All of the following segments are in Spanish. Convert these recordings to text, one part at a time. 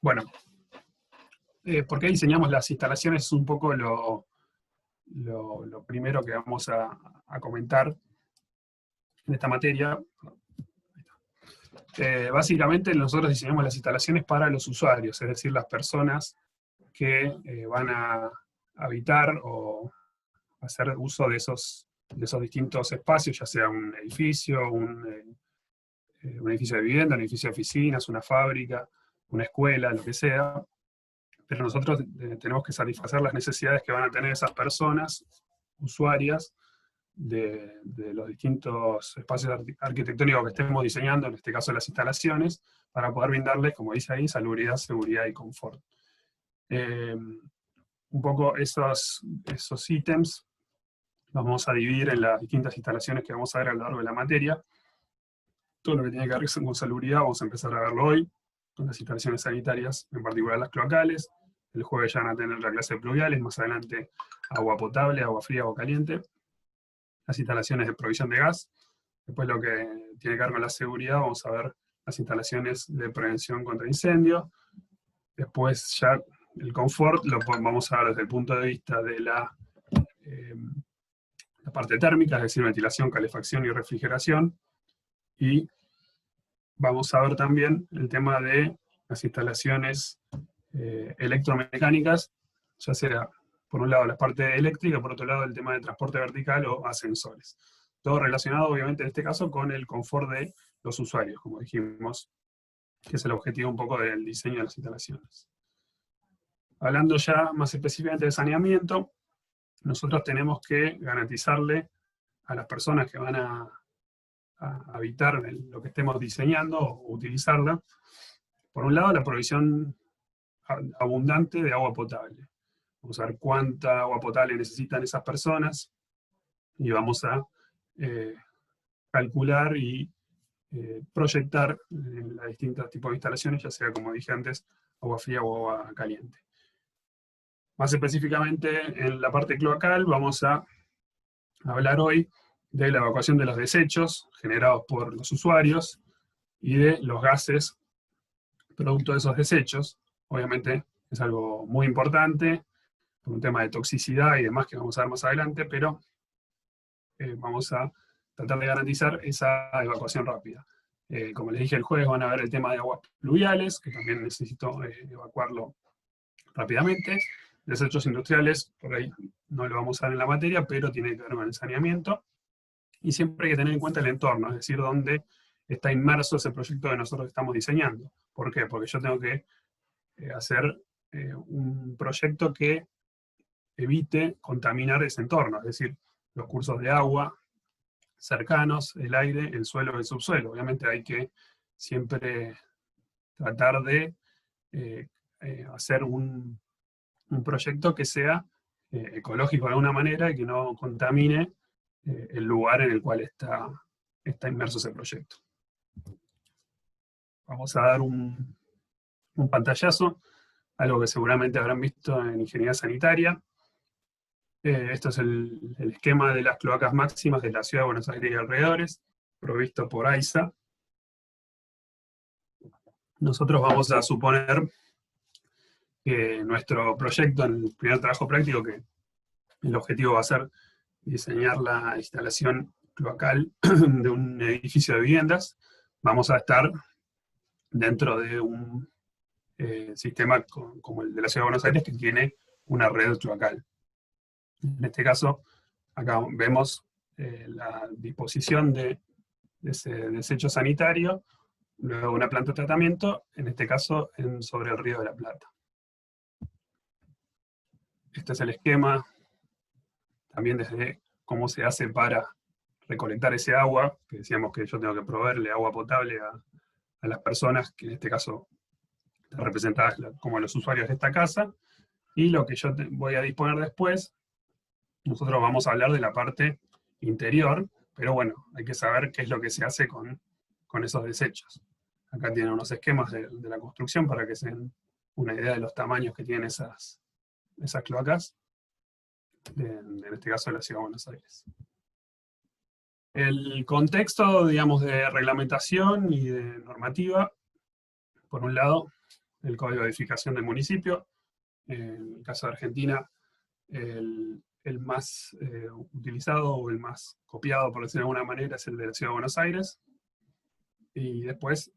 Bueno, ¿por qué diseñamos las instalaciones? Es un poco lo primero que vamos a comentar en esta materia. Básicamente nosotros diseñamos las instalaciones para los usuarios, es decir, las personas que van a habitar o hacer uso de esos distintos espacios, ya sea un edificio, un edificio de vivienda, un edificio de oficinas, una fábrica, una escuela, lo que sea. Pero nosotros tenemos que satisfacer las necesidades que van a tener esas personas, usuarias, de los distintos espacios arquitectónicos que estemos diseñando, en este caso las instalaciones, para poder brindarles, como dice ahí, salubridad, seguridad y confort. Un poco esos ítems los vamos a dividir en las distintas instalaciones que vamos a ver a lo largo de la materia. Todo lo que tiene que ver con salubridad vamos a empezar a verlo hoy, con las instalaciones sanitarias, en particular las cloacales. El jueves ya van a tener la clase de pluviales, más adelante agua potable, agua fría, agua caliente. Las instalaciones de provisión de gas. Después lo que tiene que ver con la seguridad, vamos a ver las instalaciones de prevención contra incendio. Después ya el confort lo vamos a ver desde el punto de vista de la parte térmica, es decir, ventilación, calefacción y refrigeración. Y vamos a ver también el tema de las instalaciones electromecánicas, ya sea por un lado la parte eléctrica, por otro lado el tema de transporte vertical o ascensores. Todo relacionado, obviamente, en este caso, con el confort de los usuarios, como dijimos, que es el objetivo un poco del diseño de las instalaciones. Hablando ya más específicamente de saneamiento, nosotros tenemos que garantizarle a las personas que van a habitar lo que estemos diseñando o utilizarla, por un lado, la provisión abundante de agua potable. Vamos a ver cuánta agua potable necesitan esas personas y vamos a calcular y proyectar los distintos tipos de instalaciones, ya sea, como dije antes, agua fría o agua caliente. Más específicamente, en la parte cloacal, vamos a hablar hoy de la evacuación de los desechos generados por los usuarios y de los gases producto de esos desechos. Obviamente es algo muy importante, por un tema de toxicidad y demás que vamos a ver más adelante, pero vamos a tratar de garantizar esa evacuación rápida. Como les dije el jueves, van a ver el tema de aguas pluviales, que también necesito evacuarlo rápidamente. Desechos industriales, por ahí no lo vamos a ver en la materia, pero tiene que ver con el saneamiento. Y siempre hay que tener en cuenta el entorno, es decir, dónde está inmerso ese proyecto que nosotros estamos diseñando. ¿Por qué? Porque yo tengo que hacer un proyecto que evite contaminar ese entorno, es decir, los cursos de agua cercanos, el aire, el suelo y el subsuelo. Obviamente hay que siempre tratar de hacer un proyecto que sea ecológico de alguna manera y que no contamine el lugar en el cual está inmerso ese proyecto. Vamos a dar un pantallazo, algo que seguramente habrán visto en ingeniería sanitaria. Esto es el esquema de las cloacas máximas de la ciudad de Buenos Aires y alrededores, provisto por AISA. Nosotros vamos a suponer que nuestro proyecto, en el primer trabajo práctico, que el objetivo va a ser diseñar la instalación cloacal de un edificio de viviendas, vamos a estar dentro de un sistema como el de la ciudad de Buenos Aires, que tiene una red cloacal. En este caso, acá vemos la disposición de ese desecho sanitario, luego una planta de tratamiento, en este caso sobre el Río de la Plata. Este es el esquema, también desde cómo se hace para recolectar ese agua, que decíamos que yo tengo que proveerle agua potable a las personas, que en este caso están representadas como los usuarios de esta casa, y lo que yo voy a disponer después. Nosotros vamos a hablar de la parte interior, pero bueno, hay que saber qué es lo que se hace con esos desechos. Acá tienen unos esquemas de la construcción para que se den una idea de los tamaños que tienen esas cloacas, en este caso de la ciudad de Buenos Aires. El contexto, digamos, de reglamentación y de normativa Por un lado, el código de edificación del municipio. En el caso de Argentina, el más utilizado o el más copiado, por decirlo de alguna manera, es el de la Ciudad de Buenos Aires. Y después,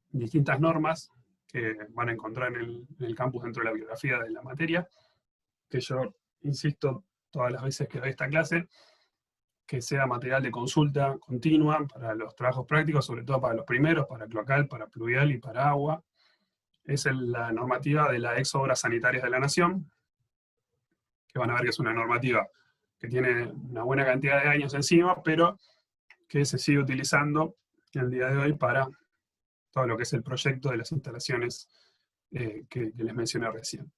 distintas normas que van a encontrar en el campus dentro de la bibliografía de la materia, que yo insisto todas las veces que doy esta clase, que sea material de consulta continua para los trabajos prácticos, sobre todo para los primeros, para cloacal, para pluvial y para agua. Es la normativa de la ex Obras Sanitarias de la Nación, que van a ver que es una normativa que tiene una buena cantidad de años encima, pero que se sigue utilizando el día de hoy para todo lo que es el proyecto de las instalaciones que les mencioné recién.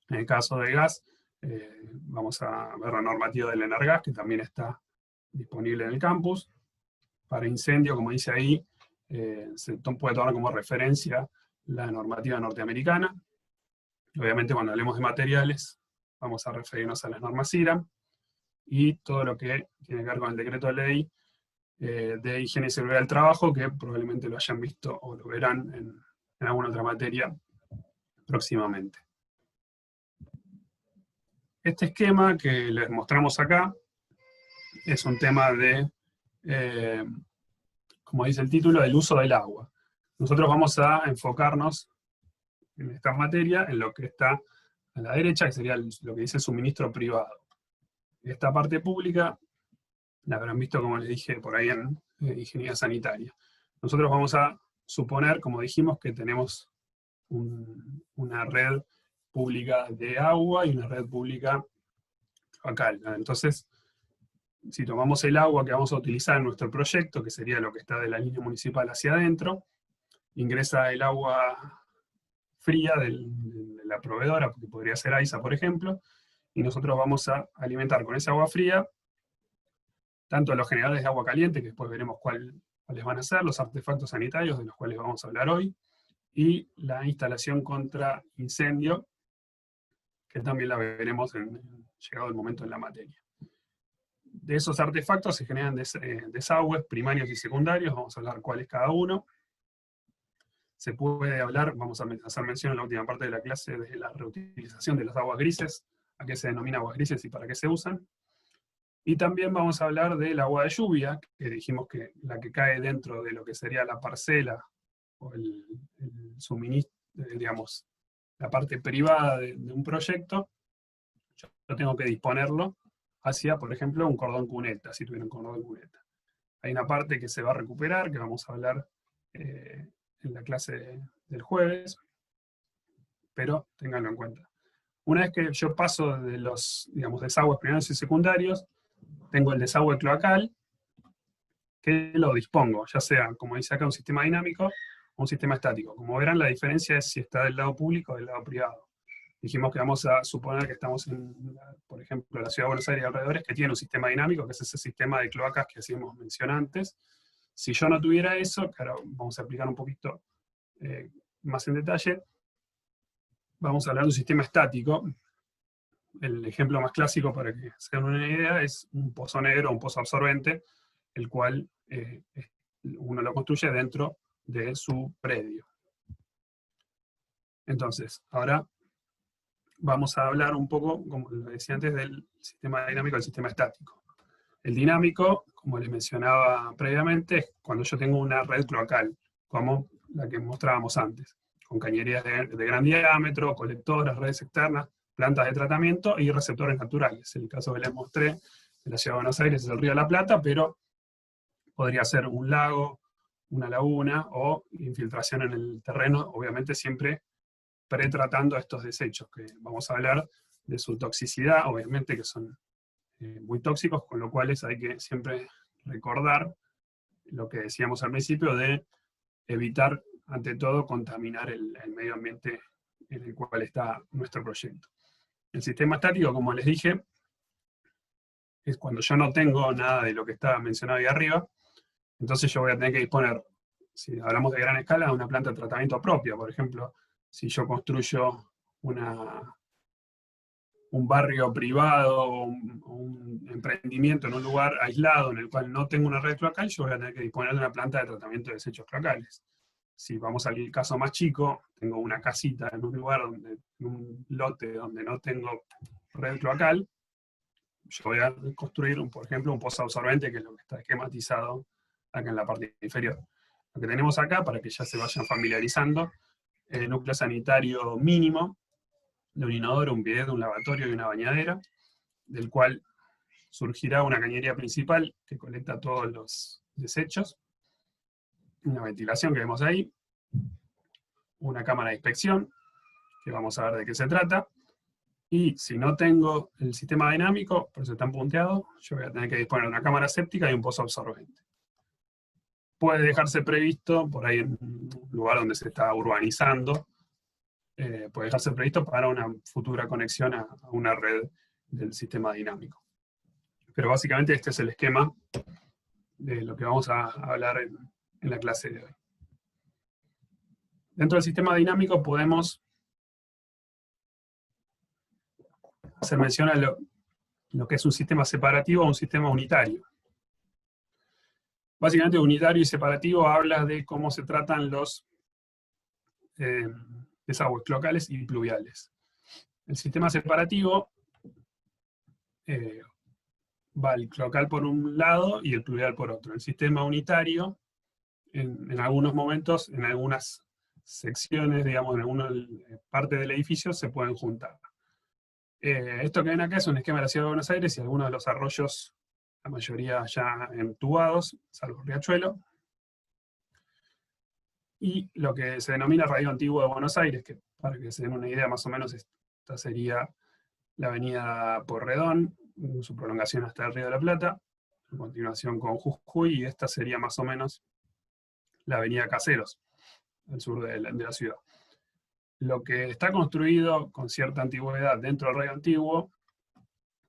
En el caso de gas, vamos a ver la normativa del Enargas, que también está disponible en el campus. Para incendio, como dice ahí, se puede tomar como referencia la normativa norteamericana. Obviamente cuando hablemos de materiales, vamos a referirnos a las normas IRAM, y todo lo que tiene que ver con el decreto de ley de higiene y seguridad del trabajo, que probablemente lo hayan visto o lo verán en alguna otra materia próximamente. Este esquema que les mostramos acá es un tema de, como dice el título, del uso del agua. Nosotros vamos a enfocarnos en esta materia, en lo que está a la derecha, que sería lo que dice el suministro privado. Esta parte pública la habrán visto, como les dije, por ahí en ingeniería sanitaria. Nosotros vamos a suponer, como dijimos, que tenemos una red pública de agua y una red pública local. Entonces, si tomamos el agua que vamos a utilizar en nuestro proyecto, que sería lo que está de la línea municipal hacia adentro, ingresa el agua fría de la proveedora, que podría ser AISA, por ejemplo, y nosotros vamos a alimentar con esa agua fría tanto los generadores de agua caliente, que después veremos cuáles van a ser, los artefactos sanitarios, de los cuales vamos a hablar hoy, y la instalación contra incendio, que también la veremos llegado el momento en la materia. De esos artefactos se generan desagües primarios y secundarios, vamos a hablar cuál es cada uno. Se puede hablar, vamos a hacer mención en la última parte de la clase, de la reutilización de las aguas grises, a qué se denomina aguas grises y para qué se usan. Y también vamos a hablar del agua de lluvia, que dijimos que la que cae dentro de lo que sería la parcela, o el suministro, digamos, la parte privada de un proyecto, yo tengo que disponerlo hacia, por ejemplo, un cordón cuneta, si tuviera un cordón cuneta. Hay una parte que se va a recuperar, que vamos a hablar en la clase del jueves, pero ténganlo en cuenta. Una vez que yo paso de los, digamos, desagües primarios y secundarios, tengo el desagüe cloacal, que lo dispongo, ya sea, como dice acá, un sistema dinámico o un sistema estático. Como verán, la diferencia es si está del lado público o del lado privado. Dijimos que vamos a suponer que estamos en, por ejemplo, la Ciudad de Buenos Aires y alrededores, que tiene un sistema dinámico, que es ese sistema de cloacas que hacíamos mención antes. Si yo no tuviera eso, claro, vamos a explicar un poquito más en detalle, vamos a hablar de un sistema estático. El ejemplo más clásico, para que se den una idea, es un pozo negro, un pozo absorbente, el cual uno lo construye dentro de su predio. Entonces, ahora vamos a hablar un poco, como lo decía antes, del sistema dinámico y del sistema estático. El dinámico, como les mencionaba previamente, es cuando yo tengo una red cloacal, como la que mostrábamos antes, con cañerías de gran diámetro, colectoras, redes externas, plantas de tratamiento y receptores naturales. El caso que les mostré de la Ciudad de Buenos Aires es el Río de la Plata, pero podría ser un lago, una laguna o infiltración en el terreno, obviamente siempre pretratando estos desechos, que vamos a hablar de su toxicidad, obviamente que son muy tóxicos, con lo cual hay que siempre recordar lo que decíamos al principio de evitar, ante todo, contaminar el medio ambiente en el cual está nuestro proyecto. El sistema estático, como les dije, es cuando yo no tengo nada de lo que está mencionado ahí arriba, entonces yo voy a tener que disponer, si hablamos de gran escala, de una planta de tratamiento propia. Por ejemplo, si yo construyo un barrio privado o un emprendimiento en un lugar aislado en el cual no tengo una red cloacal, yo voy a tener que disponer de una planta de tratamiento de desechos cloacales. si vamos al caso más chico, tengo una casita en un lugar, en un lote donde no tengo red cloacal, yo voy a construir, por ejemplo, un pozo absorbente, que es lo que está esquematizado acá en la parte inferior. Lo que tenemos acá, para que ya se vayan familiarizando, el núcleo sanitario mínimo, de un inodoro, un bidet, un lavatorio y una bañadera, del cual surgirá una cañería principal que colecta todos los desechos, una ventilación que vemos ahí, una cámara de inspección, que vamos a ver de qué se trata, y si no tengo el sistema dinámico, por eso están punteados, yo voy a tener que disponer de una cámara séptica y un pozo absorbente. Puede dejarse previsto, por ahí en un lugar donde se está urbanizando, puede dejarse previsto para una futura conexión a una red del sistema dinámico. Pero básicamente este es el esquema de lo que vamos a hablar en la clase de hoy. Dentro del sistema dinámico podemos hacer mención a lo que es un sistema separativo o un sistema unitario. Básicamente unitario y separativo habla de cómo se tratan los desagües cloacales y pluviales. El sistema separativo va el cloacal por un lado y el pluvial por otro. El sistema unitario, en algunos momentos, en algunas secciones, digamos, en alguna parte del edificio, se pueden juntar. Esto que ven acá es un esquema de la Ciudad de Buenos Aires y algunos de los arroyos, la mayoría ya entubados, salvo Riachuelo. Y lo que se denomina Radio Antiguo de Buenos Aires, que para que se den una idea más o menos, esta sería la avenida Porredón, su prolongación hasta el Río de la Plata, a continuación con Jujuy, y esta sería más o menos la avenida Caseros, al sur de la ciudad. Lo que está construido con cierta antigüedad dentro del radio antiguo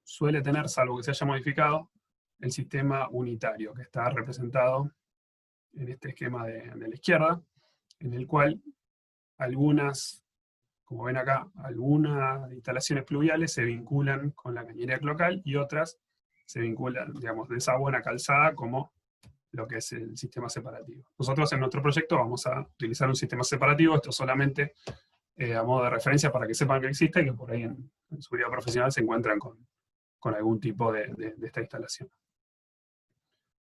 suele tener, salvo que se haya modificado, el sistema unitario, que está representado en este esquema de la izquierda, en el cual algunas, como ven acá, algunas instalaciones pluviales se vinculan con la cañería cloacal y otras se vinculan, digamos, de esa buena calzada como lo que es el sistema separativo. Nosotros en nuestro proyecto vamos a utilizar un sistema separativo, esto solamente a modo de referencia para que sepan que existe y que por ahí en su vida profesional se encuentran con algún tipo de esta instalación.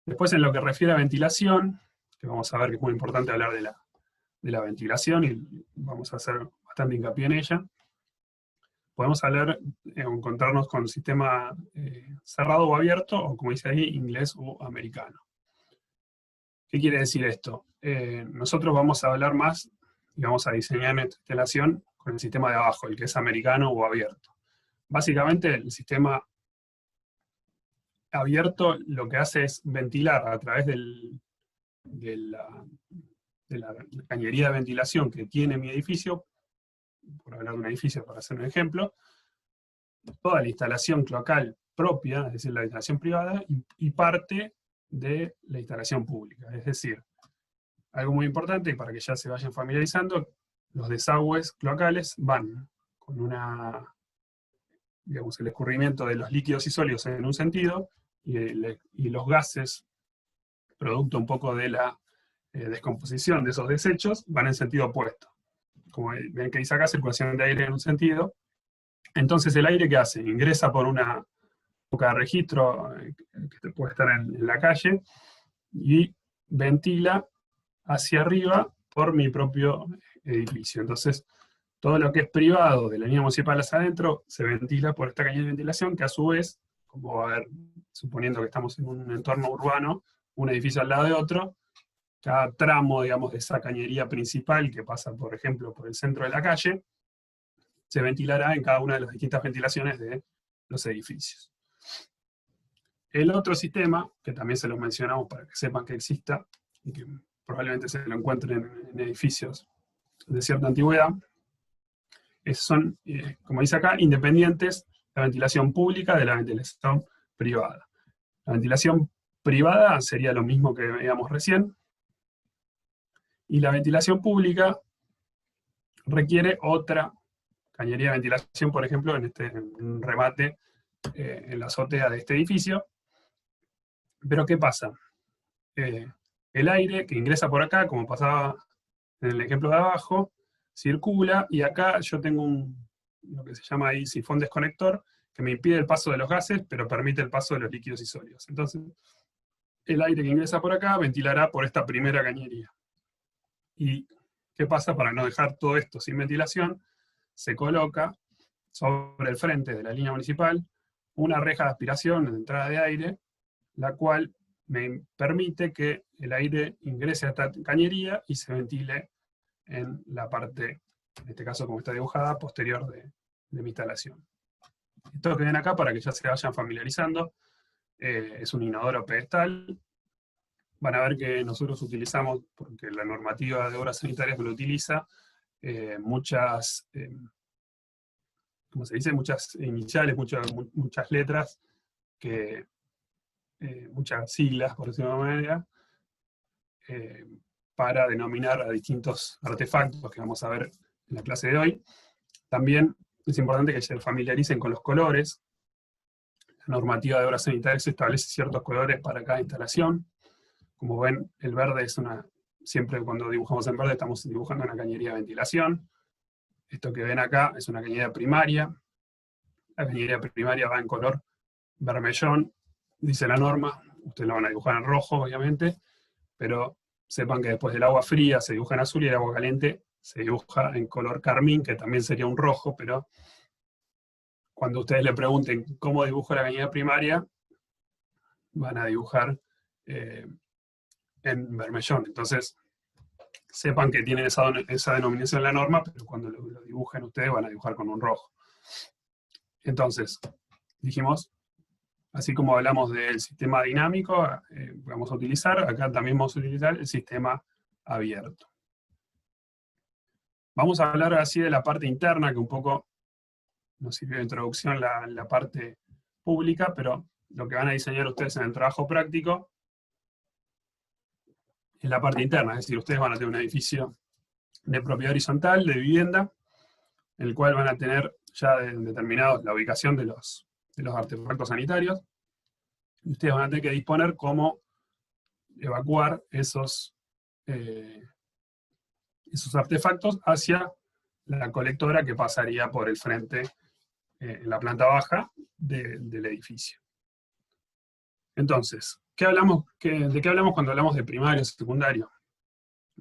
Después, en lo que refiere a ventilación, que vamos a ver que es muy importante hablar de la ventilación y vamos a hacer bastante hincapié en ella, podemos encontrarnos con sistema cerrado o abierto, o como dice ahí, inglés o americano. ¿Qué quiere decir esto? Nosotros vamos a hablar más y vamos a diseñar nuestra instalación con el sistema de abajo, el que es americano o abierto. Básicamente el sistema abierto lo que hace es ventilar a través de la cañería de ventilación que tiene mi edificio, por hablar de un edificio para hacer un ejemplo, toda la instalación cloacal propia, es decir, la instalación privada, y parte de la instalación pública. Es decir, algo muy importante, y para que ya se vayan familiarizando, los desagües cloacales van con digamos, el escurrimiento de los líquidos y sólidos en un sentido, y los gases, producto un poco de la descomposición de esos desechos, van en sentido opuesto. Como ven que dice acá, circulación de aire en un sentido. Entonces el aire, ¿qué hace? Ingresa por una boca de registro que puede estar en la calle, y ventila hacia arriba por mi propio edificio. Entonces, todo lo que es privado de la línea municipal hacia adentro se ventila por esta cañería de ventilación, que a su vez, como va a ver, suponiendo que estamos en un entorno urbano, un edificio al lado de otro, cada tramo, digamos, de esa cañería principal que pasa, por ejemplo, por el centro de la calle, se ventilará en cada una de las distintas ventilaciones de los edificios. El otro sistema, que también se lo mencionamos para que sepan que exista, y que probablemente se lo encuentren en edificios de cierta antigüedad, son, como dice acá, independientes la ventilación pública de la ventilación privada. La ventilación privada sería lo mismo que veíamos recién, y la ventilación pública requiere otra cañería de ventilación, por ejemplo, en un remate en la azotea de este edificio. Pero ¿qué pasa? El aire que ingresa por acá, como pasaba en el ejemplo de abajo, circula, y acá yo tengo lo que se llama ahí sifón desconector, que me impide el paso de los gases, pero permite el paso de los líquidos y sólidos. Entonces, el aire que ingresa por acá ventilará por esta primera cañería. ¿Y qué pasa? Para no dejar todo esto sin ventilación, se coloca sobre el frente de la línea municipal una reja de aspiración de entrada de aire, la cual me permite que el aire ingrese a esta cañería y se ventile en la parte, en este caso como está dibujada, posterior de mi instalación. Esto que ven acá, para que ya se vayan familiarizando, es un inodoro pedestal. Van a ver que nosotros utilizamos, porque la normativa de obras sanitarias lo utiliza, muchas, ¿cómo se dice? Muchas iniciales, muchas letras, muchas siglas, por decirlo de alguna manera, para denominar a distintos artefactos que vamos a ver en la clase de hoy. También es importante que se familiaricen con los colores. La normativa de obras sanitarias establece ciertos colores para cada instalación. Como ven, el verde es siempre cuando dibujamos en verde estamos dibujando una cañería de ventilación. Esto que ven acá es una cañería primaria. La cañería primaria va en color vermellón, dice la norma. Ustedes lo van a dibujar en rojo, obviamente, pero sepan que después del agua fría se dibuja en azul y el agua caliente se dibuja en color carmín, que también sería un rojo, pero cuando ustedes le pregunten cómo dibujo la cañería primaria, van a dibujar en vermellón. Entonces, sepan que tienen esa denominación en la norma, pero cuando lo dibujen ustedes van a dibujar con un rojo. Entonces, dijimos, así como hablamos del sistema dinámico, vamos a utilizar, acá también vamos a utilizar el sistema abierto. Vamos a hablar así de la parte interna, que un poco nos sirvió de introducción la parte pública, pero lo que van a diseñar ustedes en el trabajo práctico es la parte interna, es decir, ustedes van a tener un edificio de propiedad horizontal, de vivienda, en el cual van a tener ya determinado la ubicación de los artefactos sanitarios, y ustedes van a tener que disponer cómo evacuar esos artefactos hacia la colectora que pasaría por el frente, en la planta baja del edificio. Entonces, ¿de qué hablamos cuando hablamos de primario o secundario?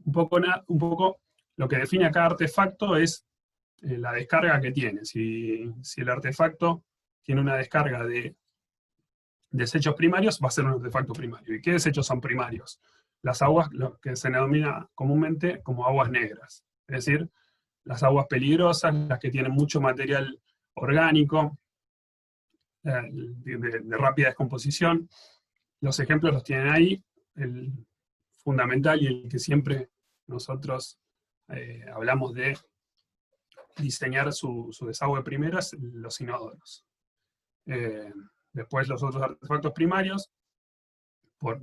Un poco lo que define a cada artefacto es la descarga que tiene. Si el artefacto tiene una descarga de desechos primarios, va a ser un artefacto primario. ¿Y qué desechos son primarios? Las aguas, lo que se denomina comúnmente como aguas negras. Es decir, las aguas peligrosas, las que tienen mucho material orgánico, de rápida descomposición. Los ejemplos los tienen ahí. El fundamental y el que siempre nosotros hablamos de diseñar su desagüe primero es los inodoros. Después los otros artefactos primarios, por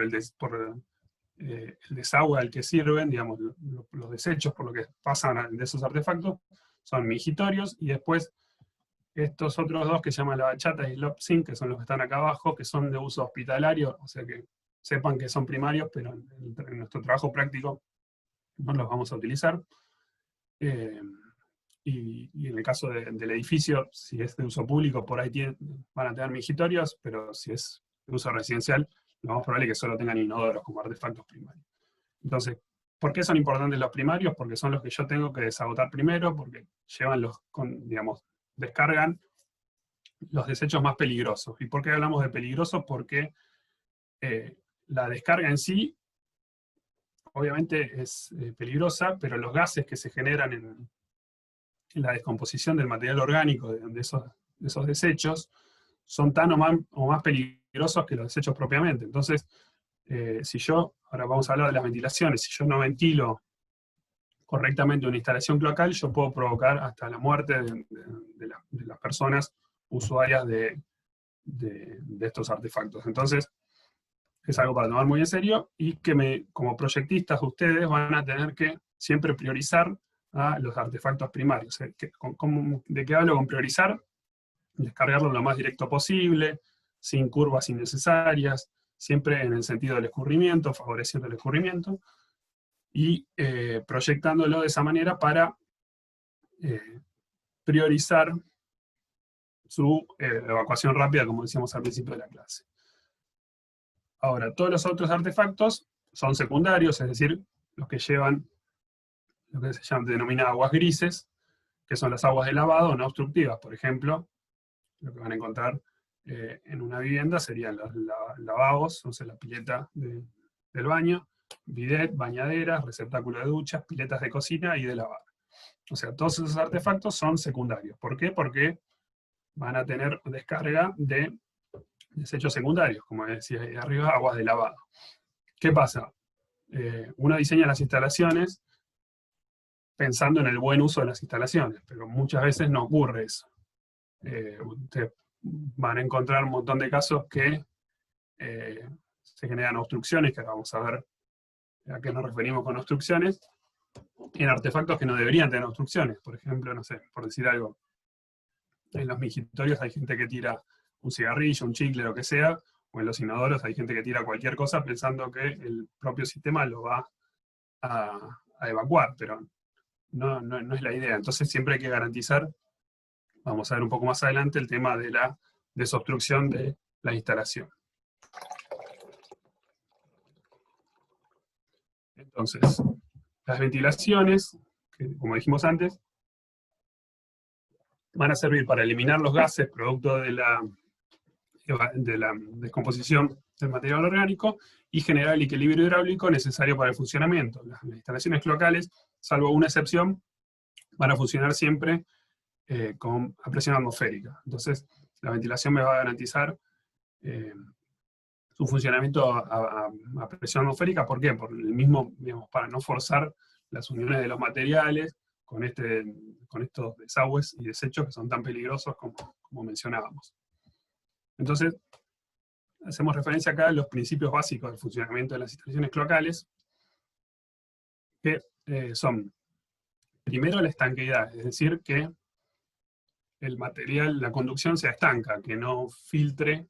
el desagüe al que sirven, digamos, los desechos por lo que pasan de esos artefactos, son migitorios, y después estos otros dos que se llaman la bachata y el lopsin, que son los que están acá abajo, que son de uso hospitalario, o sea que sepan que son primarios, pero en nuestro trabajo práctico no los vamos a utilizar. Y en el caso del edificio, si es de uso público, por ahí van a tener migitorios, pero si es de uso residencial, lo más probable es que solo tengan inodoros como artefactos primarios. Entonces, ¿por qué son importantes los primarios? Porque son los que yo tengo que desagotar primero, porque llevan descargan los desechos más peligrosos. ¿Y por qué hablamos de peligrosos? Porque la descarga en sí, obviamente es peligrosa, pero los gases que se generan en la descomposición del material orgánico de esos desechos son tan o más peligrosos que los desechos propiamente. Entonces, ahora vamos a hablar de las ventilaciones, si yo no ventilo correctamente una instalación cloacal, yo puedo provocar hasta la muerte de las personas usuarias de estos artefactos. Entonces, es algo para tomar muy en serio, y que como proyectistas ustedes van a tener que siempre priorizar a los artefactos primarios. ¿De qué hablo con priorizar? Descargarlo lo más directo posible, sin curvas innecesarias, siempre en el sentido del escurrimiento, favoreciendo el escurrimiento. y proyectándolo de esa manera para priorizar su evacuación rápida, como decíamos al principio de la clase. Ahora, todos los otros artefactos son secundarios, es decir, los que llevan lo que se denomina aguas grises, que son las aguas de lavado no obstructivas. Por ejemplo, lo que van a encontrar en una vivienda serían los lavabos, entonces la pileta del baño, bidet, bañaderas, receptáculo de duchas, piletas de cocina y de lavar. O sea, todos esos artefactos son secundarios. ¿Por qué? Porque van a tener descarga de desechos secundarios, como decía ahí arriba, aguas de lavado. ¿Qué pasa? Uno diseña las instalaciones pensando en el buen uso de las instalaciones, pero muchas veces no ocurre eso. Ustedes van a encontrar un montón de casos que se generan obstrucciones, que vamos a ver a qué nos referimos con obstrucciones, en artefactos que no deberían tener obstrucciones. Por ejemplo, no sé, por decir algo, en los migitorios hay gente que tira un cigarrillo, un chicle, lo que sea, o en los inodoros hay gente que tira cualquier cosa pensando que el propio sistema lo va a evacuar, pero no es la idea. Entonces siempre hay que garantizar, vamos a ver un poco más adelante, el tema de la desobstrucción de la instalación. Entonces, las ventilaciones, que como dijimos antes, van a servir para eliminar los gases producto de la descomposición del material orgánico y generar el equilibrio hidráulico necesario para el funcionamiento. Las instalaciones cloacales, salvo una excepción, van a funcionar siempre a presión atmosférica. Entonces, la ventilación me va a garantizar su funcionamiento a presión atmosférica. ¿Por qué? Por el mismo, digamos, para no forzar las uniones de los materiales con estos desagües y desechos que son tan peligrosos como mencionábamos. Entonces, hacemos referencia acá a los principios básicos del funcionamiento de las instalaciones cloacales, que son, primero, la estanqueidad, es decir, que el material, la conducción sea estanca, que no filtre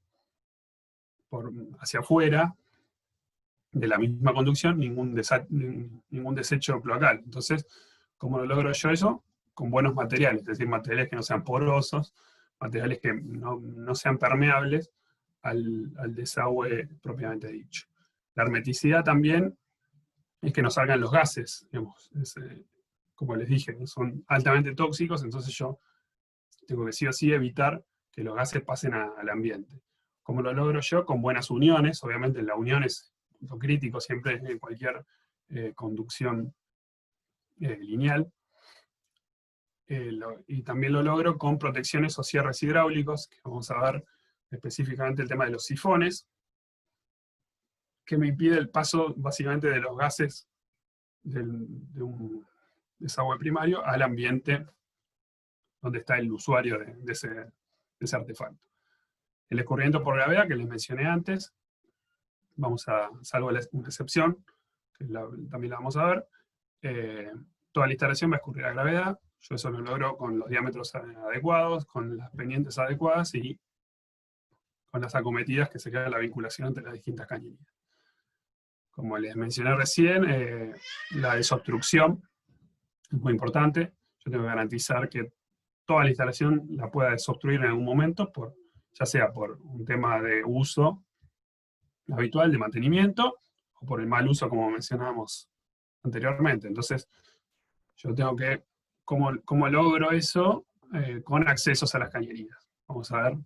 hacia afuera de la misma conducción ningún desecho cloacal. Entonces, ¿cómo lo logro yo eso? Con buenos materiales, es decir, materiales que no sean porosos, materiales que no sean permeables al desagüe propiamente dicho. La hermeticidad también es que no salgan los gases, digamos, como les dije, son altamente tóxicos, entonces yo tengo que sí o sí evitar que los gases pasen al ambiente. ¿Cómo lo logro yo? Con buenas uniones, obviamente la unión es lo crítico siempre en cualquier conducción lineal, y también lo logro con protecciones o cierres hidráulicos, que vamos a ver específicamente el tema de los sifones, que me impide el paso básicamente de los gases de un desagüe primario al ambiente donde está el usuario de ese artefacto. El escurrimiento por gravedad, que les mencioné antes, salvo una excepción, que también la vamos a ver, toda la instalación va a escurrir a gravedad. Yo eso lo logro con los diámetros adecuados, con las pendientes adecuadas y con las acometidas que se queda la vinculación entre las distintas cañerías. Como les mencioné recién, la desobstrucción es muy importante. Yo tengo que garantizar que toda la instalación la pueda desobstruir en algún momento, ya sea por un tema de uso habitual, de mantenimiento, o por el mal uso, como mencionábamos anteriormente. Entonces, yo tengo que, ¿cómo logro eso? Con accesos a las cañerías. Vamos a ver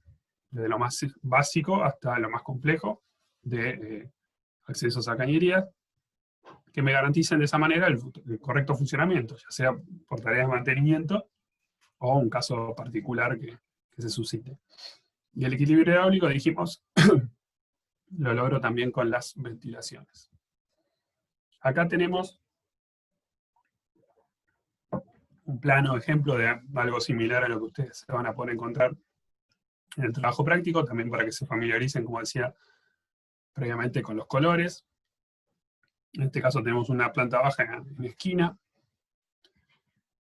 desde lo más básico hasta lo más complejo de accesos a cañerías, que me garanticen de esa manera el correcto funcionamiento, ya sea por tareas de mantenimiento o un caso particular que se suscite. Y el equilibrio hidráulico, dijimos, lo logro también con las ventilaciones. Acá tenemos un plano ejemplo de algo similar a lo que ustedes se van a poder encontrar en el trabajo práctico, también para que se familiaricen, como decía previamente, con los colores. En este caso tenemos una planta baja en esquina,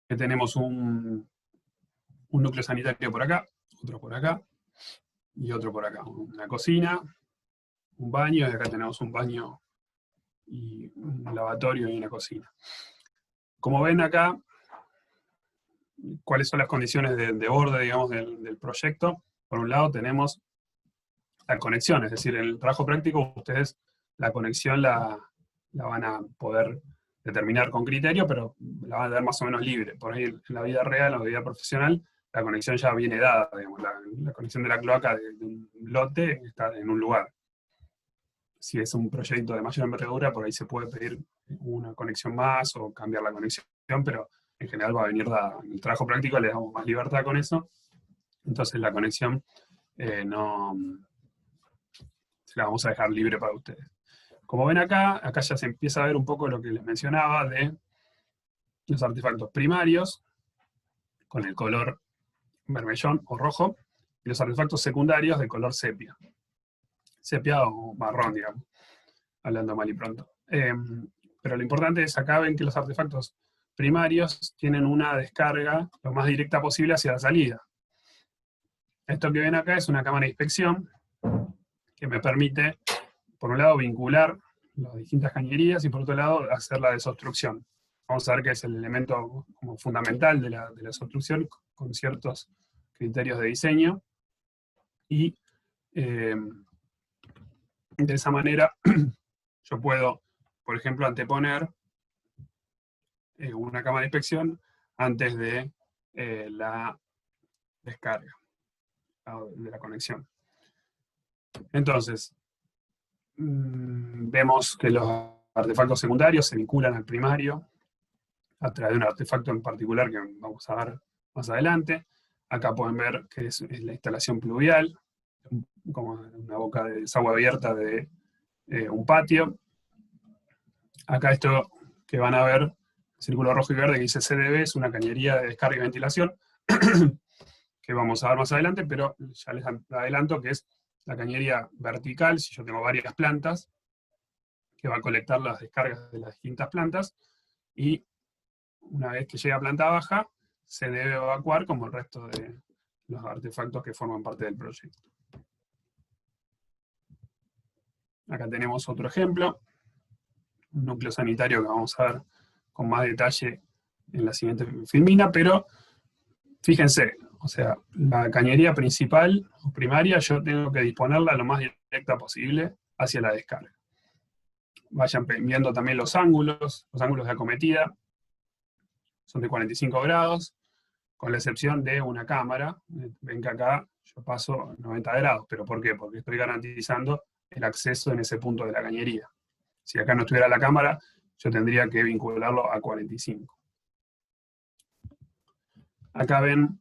que tenemos un núcleo sanitario por acá, otro por acá, y otro por acá. Una cocina, un baño, y acá tenemos un baño y un lavatorio y una cocina. Como ven acá, cuáles son las condiciones de borde, digamos, del proyecto. Por un lado tenemos la conexión, es decir, en el trabajo práctico ustedes la conexión la van a poder determinar con criterio, pero la van a dar más o menos libre. Por ahí en la vida real, en la vida profesional, la conexión ya viene dada, digamos, la conexión de la cloaca de un lote está en un lugar. Si es un proyecto de mayor envergadura, por ahí se puede pedir una conexión más o cambiar la conexión, pero en general va a venir dada. En el trabajo práctico le damos más libertad con eso, entonces la conexión no se la vamos a dejar libre para ustedes. Como ven acá ya se empieza a ver un poco lo que les mencionaba de los artefactos primarios, con el color vermellón o rojo, y los artefactos secundarios de color sepia. Sepia o marrón, digamos, hablando mal y pronto. Pero lo importante es acá ven que los artefactos primarios tienen una descarga lo más directa posible hacia la salida. Esto que ven acá es una cámara de inspección que me permite, por un lado, vincular las distintas cañerías y por otro lado, hacer la desobstrucción. Vamos a ver que es el elemento como fundamental de la desobstrucción con ciertos criterios de diseño. Y de esa manera yo puedo, por ejemplo, anteponer una cámara de inspección antes de la descarga, de la conexión. Entonces, vemos que los artefactos secundarios se vinculan al primario a través de un artefacto en particular que vamos a ver más adelante. Acá pueden ver que es la instalación pluvial, como una boca de desagüe abierta de un patio. Acá esto que van a ver, círculo rojo y verde que dice CDB, es una cañería de descarga y ventilación, que vamos a ver más adelante, pero ya les adelanto que es la cañería vertical, si yo tengo varias plantas, que va a colectar las descargas de las distintas plantas, y una vez que llega a planta baja, se debe evacuar como el resto de los artefactos que forman parte del proyecto. Acá tenemos otro ejemplo, un núcleo sanitario que vamos a ver con más detalle en la siguiente filmina, pero fíjense, o sea, la cañería principal o primaria yo tengo que disponerla lo más directa posible hacia la descarga. Vayan viendo también los ángulos de acometida, son de 45 grados, con la excepción de una cámara. Ven que acá yo paso 90 grados, ¿pero por qué? Porque estoy garantizando el acceso en ese punto de la cañería. Si acá no estuviera la cámara, yo tendría que vincularlo a 45. Acá ven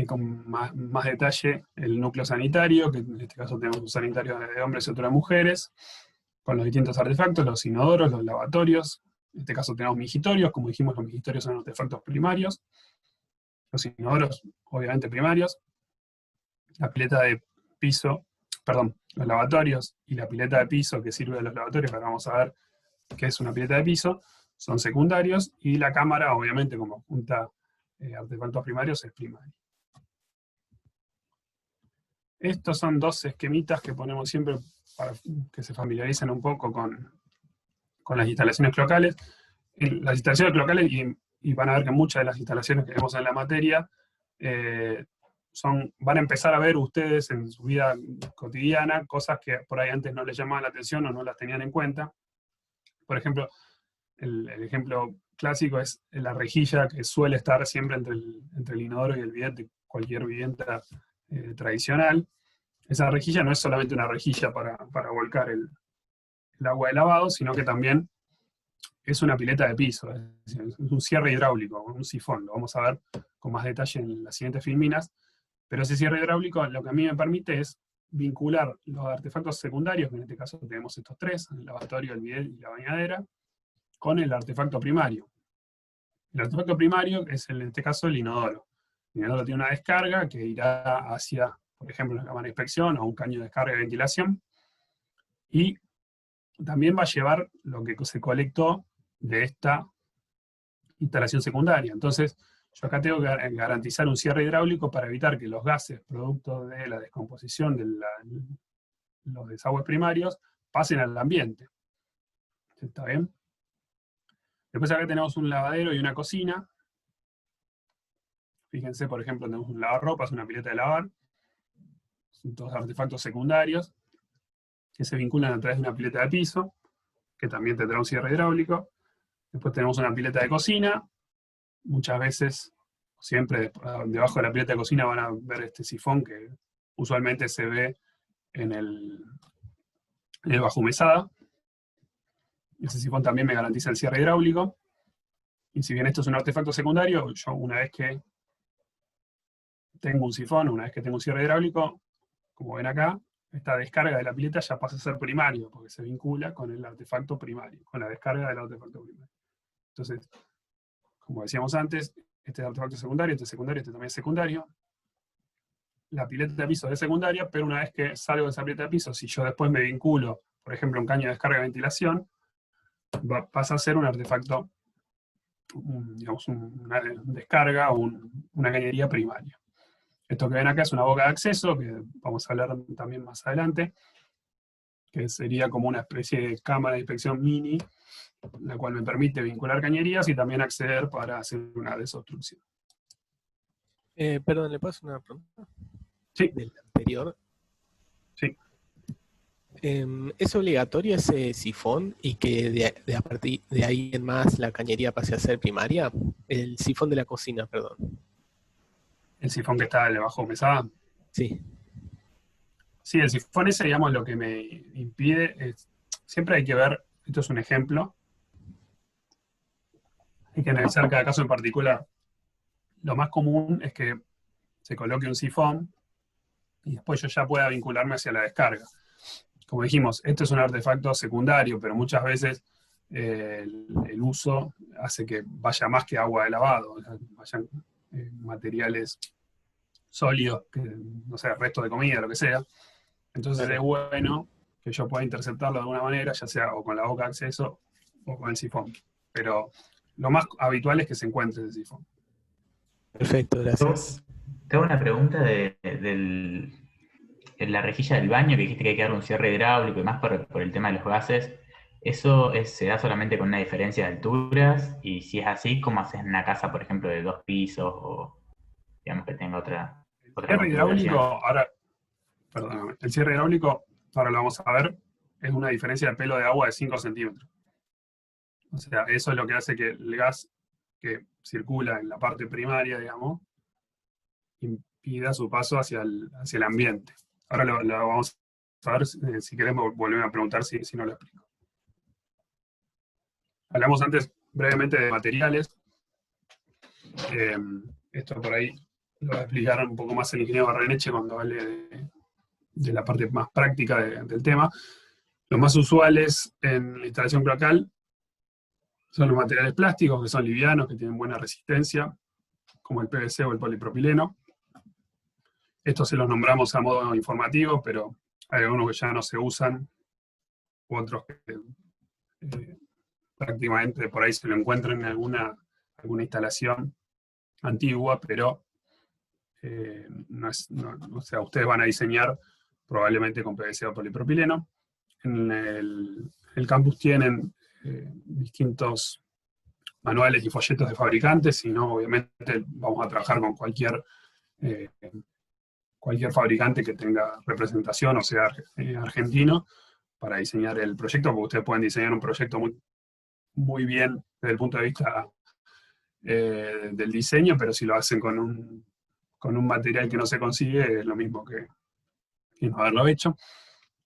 con más detalle el núcleo sanitario, que en este caso tenemos un sanitario de hombres y otro de mujeres, con los distintos artefactos, los inodoros, los lavatorios. En este caso tenemos migitorios, como dijimos, los migitorios son artefactos primarios. Los inodoros, obviamente primarios. La pileta de piso, perdón, los lavatorios y la pileta de piso que sirve de los lavatorios, ahora vamos a ver qué es una pileta de piso, son secundarios, y la cámara, obviamente, como junta artefactos primarios, es primaria. Estos son dos esquemitas que ponemos siempre para que se familiaricen un poco con las instalaciones cloacales. Las instalaciones cloacales, y van a ver que muchas de las instalaciones que vemos en la materia, van a empezar a ver ustedes en su vida cotidiana cosas que por ahí antes no les llamaban la atención o no las tenían en cuenta. Por ejemplo, el ejemplo clásico es la rejilla que suele estar siempre entre el inodoro y el bidet de cualquier vivienda tradicional. Esa rejilla no es solamente una rejilla para volcar el agua de lavado, sino que también es una pileta de piso, es un cierre hidráulico, un sifón. Lo vamos a ver con más detalle en las siguientes filminas. Pero ese cierre hidráulico lo que a mí me permite es vincular los artefactos secundarios, que en este caso tenemos estos tres, el lavatorio, el bidet y la bañadera, con el artefacto primario. El artefacto primario es, en este caso, el inodoro. El inodoro tiene una descarga que irá hacia, por ejemplo, la cámara de inspección o un caño de descarga y ventilación, y también va a llevar lo que se colectó de esta instalación secundaria. Entonces, yo acá tengo que garantizar un cierre hidráulico para evitar que los gases, producto de la descomposición de los desagües primarios, pasen al ambiente. ¿Está bien? Después acá tenemos un lavadero y una cocina. Fíjense, por ejemplo, tenemos un lavarropas, una pileta de lavar. Son todos artefactos secundarios que se vinculan a través de una pileta de piso, que también tendrá un cierre hidráulico. Después tenemos una pileta de cocina. Muchas veces, siempre debajo de la pileta de cocina van a ver este sifón que usualmente se ve en el bajo mesada. Ese sifón también me garantiza el cierre hidráulico. Y si bien esto es un artefacto secundario, yo una vez que tengo un sifón, una vez que tengo un cierre hidráulico, como ven acá, esta descarga de la pileta ya pasa a ser primario, porque se vincula con el artefacto primario, con la descarga del artefacto primario. Entonces, como decíamos antes, este es artefacto secundario, este es secundario, este también es secundario. La pileta de piso es secundaria, pero una vez que salgo de esa pileta de piso, si yo después me vinculo, por ejemplo, un caño de descarga de ventilación, pasa a ser un artefacto, digamos, una descarga o una cañería primaria. Esto que ven acá es una boca de acceso, que vamos a hablar también más adelante, que sería como una especie de cámara de inspección mini, la cual me permite vincular cañerías y también acceder para hacer una desobstrucción. Perdón, ¿le puedo hacer una pregunta? Sí. Del anterior. Sí. ¿Es obligatorio ese sifón y que a partir de ahí en más la cañería pase a ser primaria? El sifón de la cocina, perdón. ¿El sifón que está debajo mesada? Sí. Sí, el sifón ese, digamos, lo que me impide es, siempre hay que ver, esto es un ejemplo, hay que analizar cada caso en particular. Lo más común es que se coloque un sifón y después yo ya pueda vincularme hacia la descarga. Como dijimos, esto es un artefacto secundario, pero muchas veces el uso hace que vaya más que agua de lavado, o sea, vayan materiales sólidos, que, no sé, restos de comida, lo que sea. Entonces es bueno que yo pueda interceptarlo de alguna manera, ya sea o con la boca de acceso o con el sifón. Pero lo más habitual es que se encuentre ese sifón. Perfecto, gracias. Tengo una pregunta en la rejilla del baño, que dijiste que hay que dar un cierre hidráulico y más por el tema de los gases. ¿Eso se da solamente con una diferencia de alturas? Y si es así, ¿cómo haces en una casa, por ejemplo, de 2 pisos o digamos que tenga otra Cierre hidráulico, configuración? ahora, perdóname, el cierre hidráulico, ahora lo vamos a ver, es una diferencia de pelo de agua de 5 centímetros. O sea, eso es lo que hace que el gas que circula en la parte primaria, digamos, impida su paso hacia el ambiente. Ahora lo vamos a ver, si queremos volver a preguntar si no lo explico. Hablamos antes brevemente de materiales. Esto por ahí lo va a explicar un poco más el ingeniero Barreneche cuando hable de la parte más práctica del tema. Los más usuales en la instalación cloacal son los materiales plásticos, que son livianos, que tienen buena resistencia, como el PVC o el polipropileno. Estos se los nombramos a modo informativo, pero hay algunos que ya no se usan, u otros que prácticamente por ahí se lo encuentran en alguna instalación antigua, pero o sea, ustedes van a diseñar probablemente con PVC o polipropileno. En el campus tienen distintos manuales y folletos de fabricantes, si no, obviamente vamos a trabajar con cualquier fabricante que tenga representación, o sea, argentino, para diseñar el proyecto, porque ustedes pueden diseñar un proyecto muy bien desde el punto de vista del diseño, pero si lo hacen con un material que no se consigue, es lo mismo que no haberlo hecho.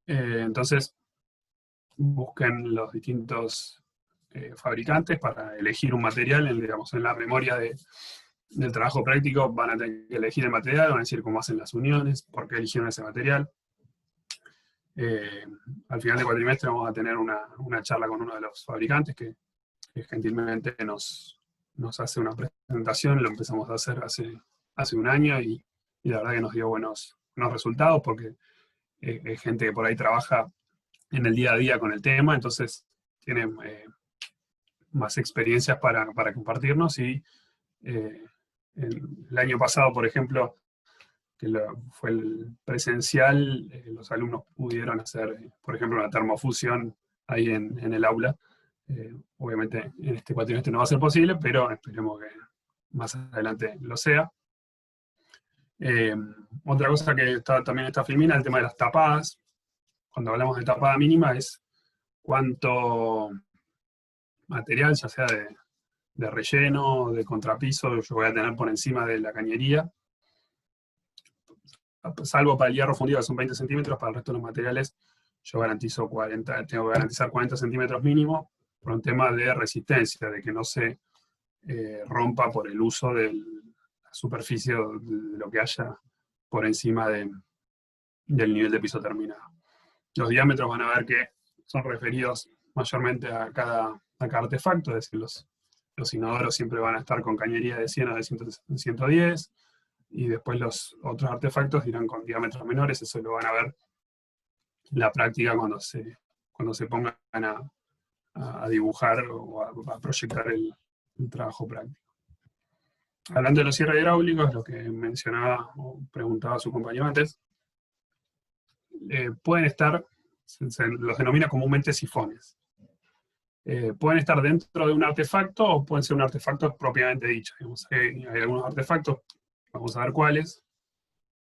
Entonces, busquen los distintos fabricantes para elegir un material, digamos, en la memoria del trabajo práctico van a tener que elegir el material, van a decir cómo hacen las uniones, por qué eligieron ese material. Al final del cuatrimestre vamos a tener una charla con uno de los fabricantes que gentilmente nos hace una presentación, lo empezamos a hacer hace un año y la verdad que nos dio buenos resultados porque es gente que por ahí trabaja en el día a día con el tema, entonces tienen más experiencias para compartirnos y el año pasado, por ejemplo, que fue el presencial, los alumnos pudieron hacer, por ejemplo, una termofusión ahí en el aula, Obviamente en este cuatrimestre no va a ser posible, pero esperemos que más adelante lo sea. Otra cosa que también está Filmina, el tema de las tapadas. Cuando hablamos de tapada mínima es cuánto material, ya sea de relleno, de contrapiso, yo voy a tener por encima de la cañería. Salvo para el hierro fundido, que son 20 centímetros, para el resto de los materiales yo garantizo 40, tengo que garantizar 40 centímetros mínimo, por un tema de resistencia, de que no se rompa por el uso de la superficie de lo que haya por encima del nivel de piso terminado. Los diámetros van a ver que son referidos mayormente a cada artefacto, es decir, los inodoros siempre van a estar con cañería de 100 o de 110, y después los otros artefactos irán con diámetros menores, eso lo van a ver en la práctica cuando se pongan a dibujar o a proyectar el trabajo práctico. Hablando de los cierres hidráulicos, lo que mencionaba o preguntaba su compañero antes, pueden estar, se los denomina comúnmente sifones. Pueden estar dentro de un artefacto o pueden ser un artefacto propiamente dicho. Hay algunos artefactos, vamos a ver cuáles,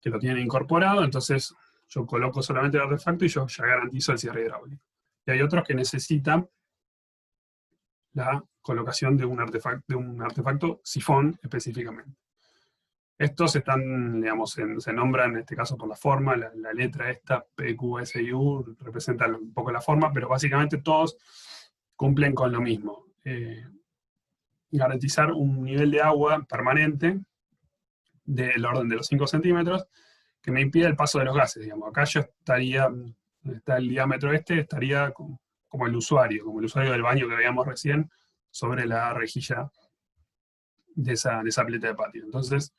que lo tienen incorporado, entonces yo coloco solamente el artefacto y yo ya garantizo el cierre hidráulico. Y hay otros que necesitan la colocación de un artefacto sifón específicamente. Estos están, digamos, se nombran en este caso por la forma, la letra esta, P, Q, S y U, representan un poco la forma, pero básicamente todos cumplen con lo mismo. Garantizar un nivel de agua permanente del orden de los 5 centímetros, que me impida el paso de los gases, digamos. Acá yo estaría, donde está el diámetro estaría como el usuario del baño que veíamos recién, sobre la rejilla de esa pileta de patio. Entonces,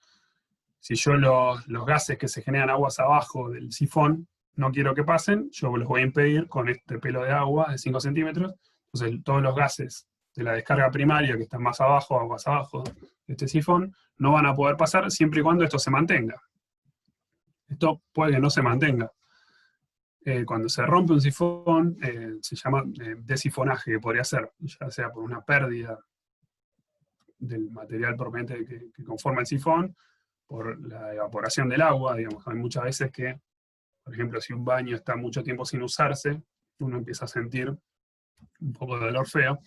si yo los gases que se generan aguas abajo del sifón, no quiero que pasen, yo los voy a impedir con este pelo de agua de 5 centímetros, entonces todos los gases de la descarga primaria que están más abajo, aguas abajo de este sifón, no van a poder pasar siempre y cuando esto se mantenga. Esto puede que no se mantenga. Cuando se rompe un sifón, se llama desifonaje, que podría ser, ya sea por una pérdida del material propiamente que conforma el sifón, por la evaporación del agua, digamos. Hay muchas veces que, por ejemplo, si un baño está mucho tiempo sin usarse, uno empieza a sentir un poco de dolor feo.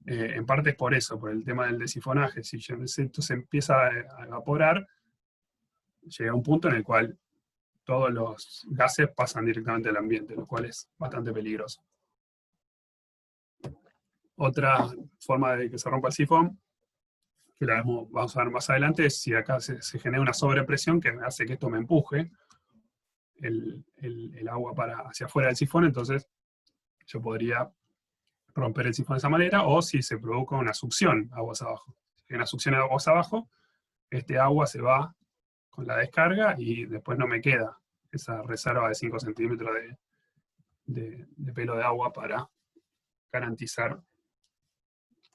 En parte es por eso, por el tema del desifonaje. Si esto se empieza a evaporar, llega un punto en el cual todos los gases pasan directamente al ambiente, lo cual es bastante peligroso. Otra forma de que se rompa el sifón, que vamos a ver más adelante, es si acá se genera una sobrepresión que hace que esto me empuje el agua hacia afuera del sifón, entonces yo podría romper el sifón de esa manera, o si se provoca una succión aguas abajo. Si hay una succión aguas abajo, este agua se va con la descarga y después no me queda esa reserva de 5 centímetros de pelo de agua para garantizar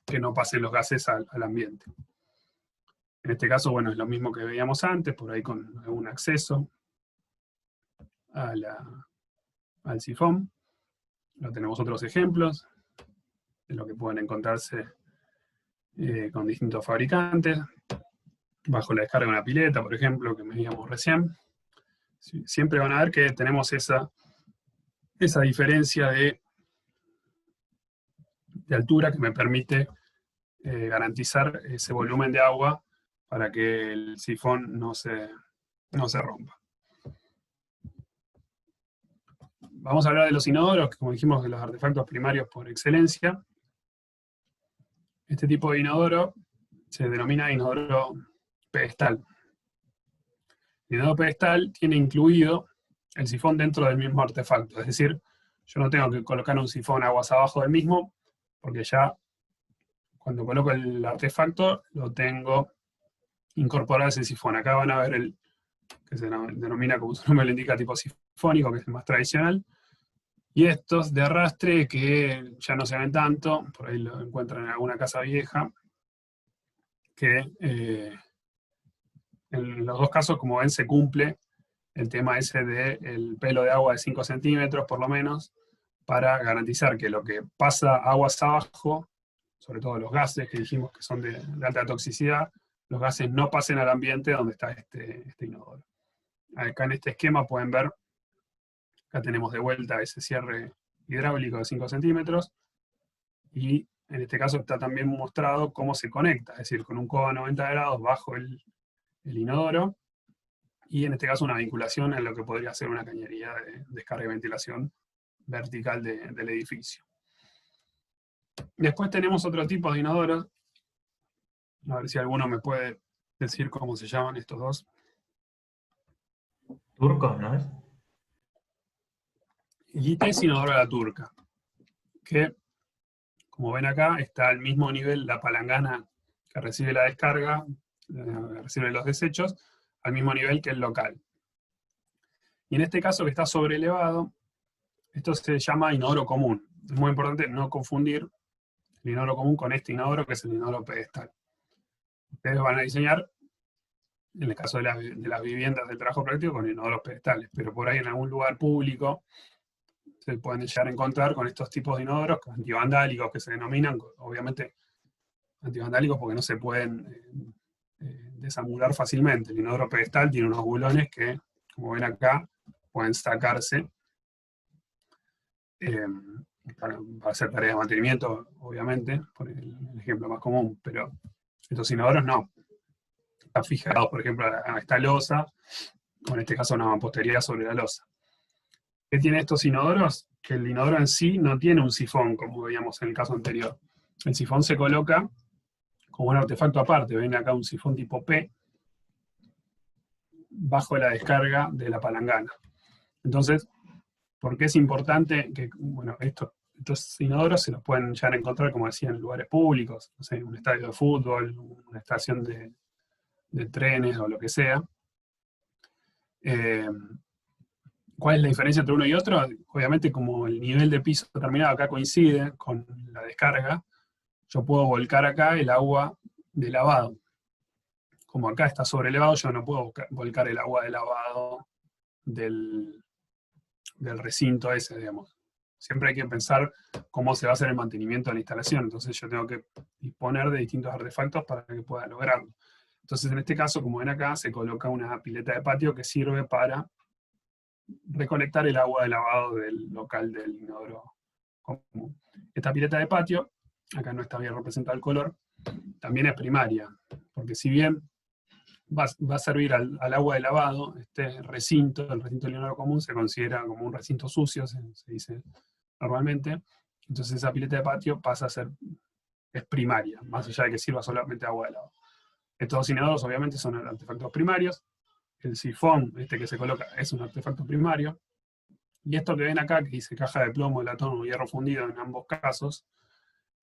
que no pasen los gases al ambiente. En este caso, bueno, es lo mismo que veíamos antes, por ahí con algún acceso al sifón. No tenemos otros ejemplos de lo que pueden encontrarse con distintos fabricantes. Bajo la descarga de una pileta, por ejemplo, que medíamos recién. Siempre van a ver que tenemos esa diferencia de altura que me permite garantizar ese volumen de agua para que el sifón no se rompa. Vamos a hablar de los inodoros, que como dijimos, de los artefactos primarios por excelencia. Este tipo de inodoro se denomina inodoro pedestal. El inodoro pedestal tiene incluido el sifón dentro del mismo artefacto, es decir, yo no tengo que colocar un sifón aguas abajo del mismo, porque ya cuando coloco el artefacto lo tengo incorporado a ese sifón. Acá van a ver el que se denomina, como su nombre lo indica, tipo sifónico, que es el más tradicional, y estos de arrastre que ya no se ven tanto, por ahí lo encuentran en alguna casa vieja, que en los dos casos, como ven, se cumple el tema ese del pelo de agua de 5 centímetros, por lo menos, para garantizar que lo que pasa aguas abajo, sobre todo los gases que dijimos que son de alta toxicidad, los gases no pasen al ambiente donde está este inodoro. Acá en este esquema pueden ver, acá tenemos de vuelta ese cierre hidráulico de 5 centímetros, y en este caso está también mostrado cómo se conecta, es decir, con un codo a 90 grados bajo el inodoro, y en este caso una vinculación en lo que podría ser una cañería de descarga y ventilación vertical del edificio. Después tenemos otro tipo de inodoros, a ver si alguno me puede decir cómo se llaman estos dos. Turcos, ¿no es? Y este es inodoro a la turca, que, como ven acá, está al mismo nivel la palangana que recibe la descarga, recibe los desechos, al mismo nivel que el local. Y en este caso que está sobrelevado, esto se llama inodoro común. Es muy importante no confundir el inodoro común con este inodoro, que es el inodoro pedestal. Ustedes van a diseñar, en el caso de las viviendas del trabajo práctico, con inodoros pedestales, pero por ahí en algún lugar público se pueden llegar a encontrar con estos tipos de inodoros antivandálicos que se denominan, obviamente antivandálicos porque no se pueden desangular fácilmente. El inodoro pedestal tiene unos bulones que, como ven acá, pueden sacarse para hacer tareas de mantenimiento, obviamente, por el ejemplo más común, pero estos inodoros no. Están fijados, por ejemplo, a esta losa, o en este caso una mampostería sobre la losa. ¿Qué tiene estos inodoros? Que el inodoro en sí no tiene un sifón, como veíamos en el caso anterior. El sifón se coloca como un artefacto aparte. Ven acá un sifón tipo P, bajo la descarga de la palangana. Entonces, ¿por qué es importante que, bueno, estos inodoros se los pueden llegar a encontrar, como decía, en lugares públicos, no sé, un estadio de fútbol, una estación de trenes o lo que sea? ¿Cuál es la diferencia entre uno y otro? Obviamente, como el nivel de piso determinado acá coincide con la descarga, yo puedo volcar acá el agua de lavado. Como acá está sobrelevado, yo no puedo volcar el agua de lavado del recinto ese, digamos. Siempre hay que pensar cómo se va a hacer el mantenimiento de la instalación, entonces yo tengo que disponer de distintos artefactos para que pueda lograrlo. Entonces, en este caso, como ven acá, se coloca una pileta de patio que sirve para recolectar el agua de lavado del local del inodoro común. Esta pileta de patio, acá no está bien representado el color, también es primaria, porque si bien va a servir al agua de lavado, este recinto, el recinto del inodoro común, se considera como un recinto sucio, se dice normalmente, entonces esa pileta de patio pasa a ser, es primaria, más allá de que sirva solamente agua de lavado. Estos dos inodoros obviamente son artefactos primarios. El sifón, este que se coloca, es un artefacto primario. Y esto que ven acá, que dice caja de plomo, latón o hierro fundido en ambos casos,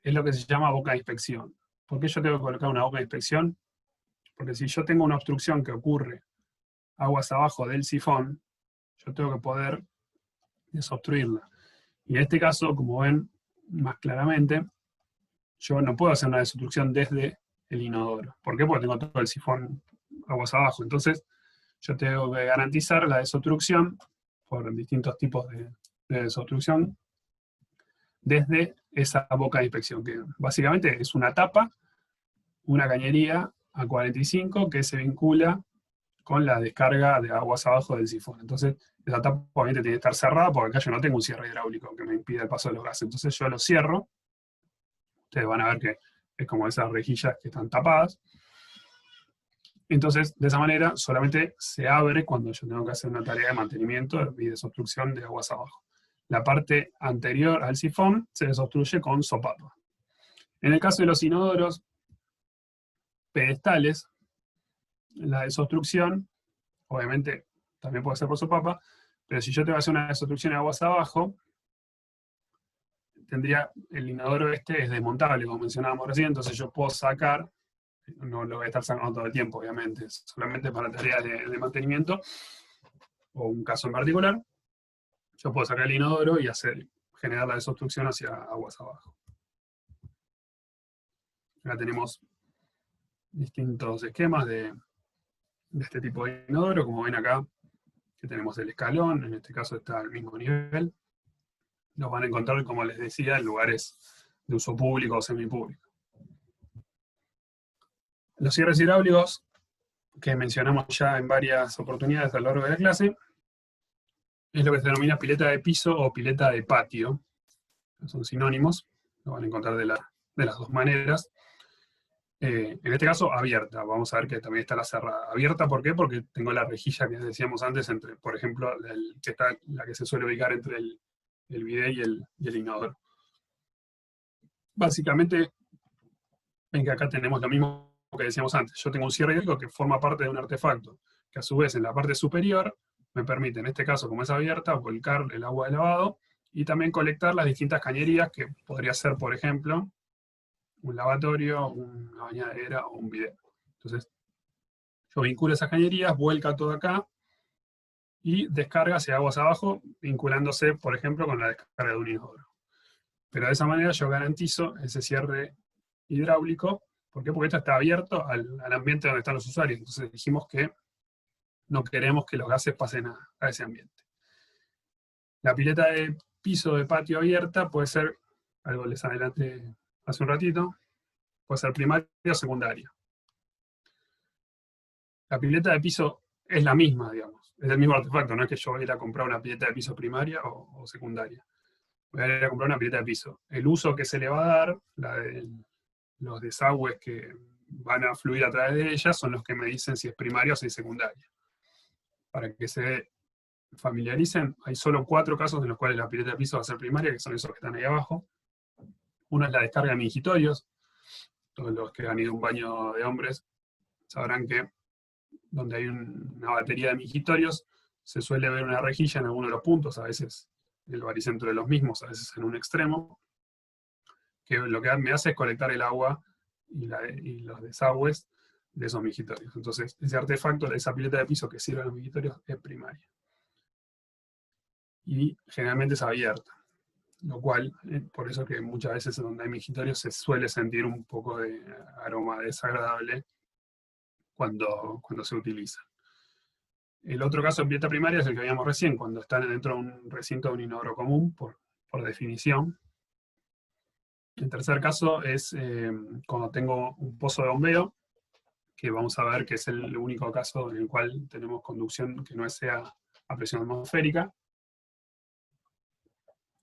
es lo que se llama boca de inspección. ¿Por qué yo tengo que colocar una boca de inspección? Porque si yo tengo una obstrucción que ocurre aguas abajo del sifón, yo tengo que poder desobstruirla. Y en este caso, como ven más claramente, yo no puedo hacer una desobstrucción desde el inodoro. ¿Por qué? Porque tengo todo el sifón aguas abajo. Entonces, yo tengo que garantizar la desobstrucción por distintos tipos de desobstrucción desde esa boca de inspección, que básicamente es una tapa, una cañería a 45 que se vincula con la descarga de aguas abajo del sifón. Entonces, esa tapa obviamente tiene que estar cerrada porque acá yo no tengo un cierre hidráulico que me impida el paso de los gases. Entonces yo lo cierro. Ustedes van a ver que es como esas rejillas que están tapadas. Entonces, de esa manera, solamente se abre cuando yo tengo que hacer una tarea de mantenimiento y desobstrucción de aguas abajo. La parte anterior al sifón se desobstruye con sopapa. En el caso de los inodoros pedestales, la desobstrucción, obviamente, también puede ser por sopapa, pero si yo tengo que hacer una desobstrucción de aguas abajo, el inodoro este es desmontable, como mencionábamos recién, entonces yo puedo sacar, no lo voy a estar sacando todo el tiempo, obviamente, solamente para tareas de mantenimiento, o un caso en particular, yo puedo sacar el inodoro y generar la desobstrucción hacia aguas abajo. Acá tenemos distintos esquemas de este tipo de inodoro, como ven acá, que tenemos el escalón, en este caso está al mismo nivel, los van a encontrar, como les decía, en lugares de uso público o semipúblico. Los cierres hidráulicos, que mencionamos ya en varias oportunidades a lo largo de la clase, es lo que se denomina pileta de piso o pileta de patio. Son sinónimos, lo van a encontrar de las dos maneras. En este caso, abierta. Vamos a ver que también está la cerrada. Abierta, ¿por qué? Porque tengo la rejilla que decíamos antes, entre, por ejemplo, la que se suele ubicar entre el bidet y el inodoro. Básicamente, ven que acá tenemos lo mismo que decíamos antes. Yo tengo un cierre hidráulico que forma parte de un artefacto, que a su vez en la parte superior me permite, en este caso, como es abierta, volcar el agua de lavado y también colectar las distintas cañerías, que podría ser, por ejemplo, un lavatorio, una bañadera o un bidet. Entonces, yo vinculo esas cañerías, vuelca todo acá y descarga hacia aguas abajo, vinculándose, por ejemplo, con la descarga de un inodoro. Pero de esa manera yo garantizo ese cierre hidráulico. ¿Por qué? Porque esto está abierto al ambiente donde están los usuarios. Entonces dijimos que no queremos que los gases pasen a ese ambiente. La pileta de piso de patio abierta puede ser, algo les adelanté hace un ratito, puede ser primaria o secundaria. La pileta de piso es la misma, digamos, es el mismo artefacto, no es que yo voy a ir a comprar una pileta de piso primaria o secundaria. Voy a ir a comprar una pileta de piso. El uso que se le va a dar, los desagües que van a fluir a través de ella, son los que me dicen si es primaria o si es secundaria. Para que se familiaricen, hay solo 4 casos en los cuales la pileta de piso va a ser primaria, que son esos que están ahí abajo. Uno es la descarga de mingitorios. Todos los que han ido a un baño de hombres sabrán que donde hay una batería de mingitorios, se suele ver una rejilla en alguno de los puntos, a veces en el baricentro de los mismos, a veces en un extremo, que lo que me hace es colectar el agua y los desagües de esos mingitorios. Entonces, ese artefacto, esa pileta de piso que sirve a los mingitorios, es primaria. Y generalmente es abierta, lo cual, por eso que muchas veces donde hay mingitorios se suele sentir un poco de aroma desagradable cuando se utiliza. El otro caso de pileta primaria es el que veíamos recién, cuando están dentro de un recinto de un inodoro común, por definición. El tercer caso es cuando tengo un pozo de bombeo, que vamos a ver que es el único caso en el cual tenemos conducción que no sea a presión atmosférica.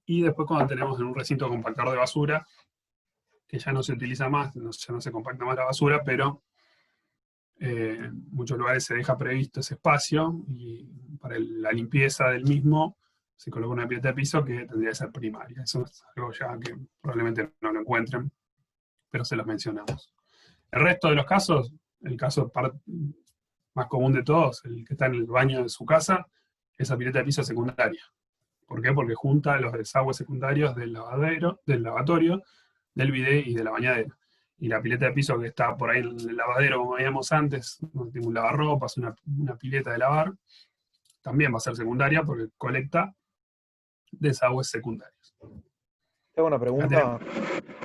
Y después cuando tenemos en un recinto compactador de basura, que ya no se utiliza más, ya no se compacta más la basura, pero en muchos lugares se deja previsto ese espacio, y para la limpieza del mismo se coloca una pileta de piso que tendría que ser primaria. Eso es algo ya que probablemente no lo encuentren, pero se los mencionamos. El resto de los casos, el caso más común de todos, el que está en el baño de su casa, es la pileta de piso secundaria. ¿Por qué? Porque junta los desagües secundarios del lavatorio, del bidet y de la bañadera. Y la pileta de piso que está por ahí en el lavadero, como veíamos antes, donde tengo un lavarropas, una pileta de lavar, también va a ser secundaria porque colecta desagües secundarios. Te hago una pregunta.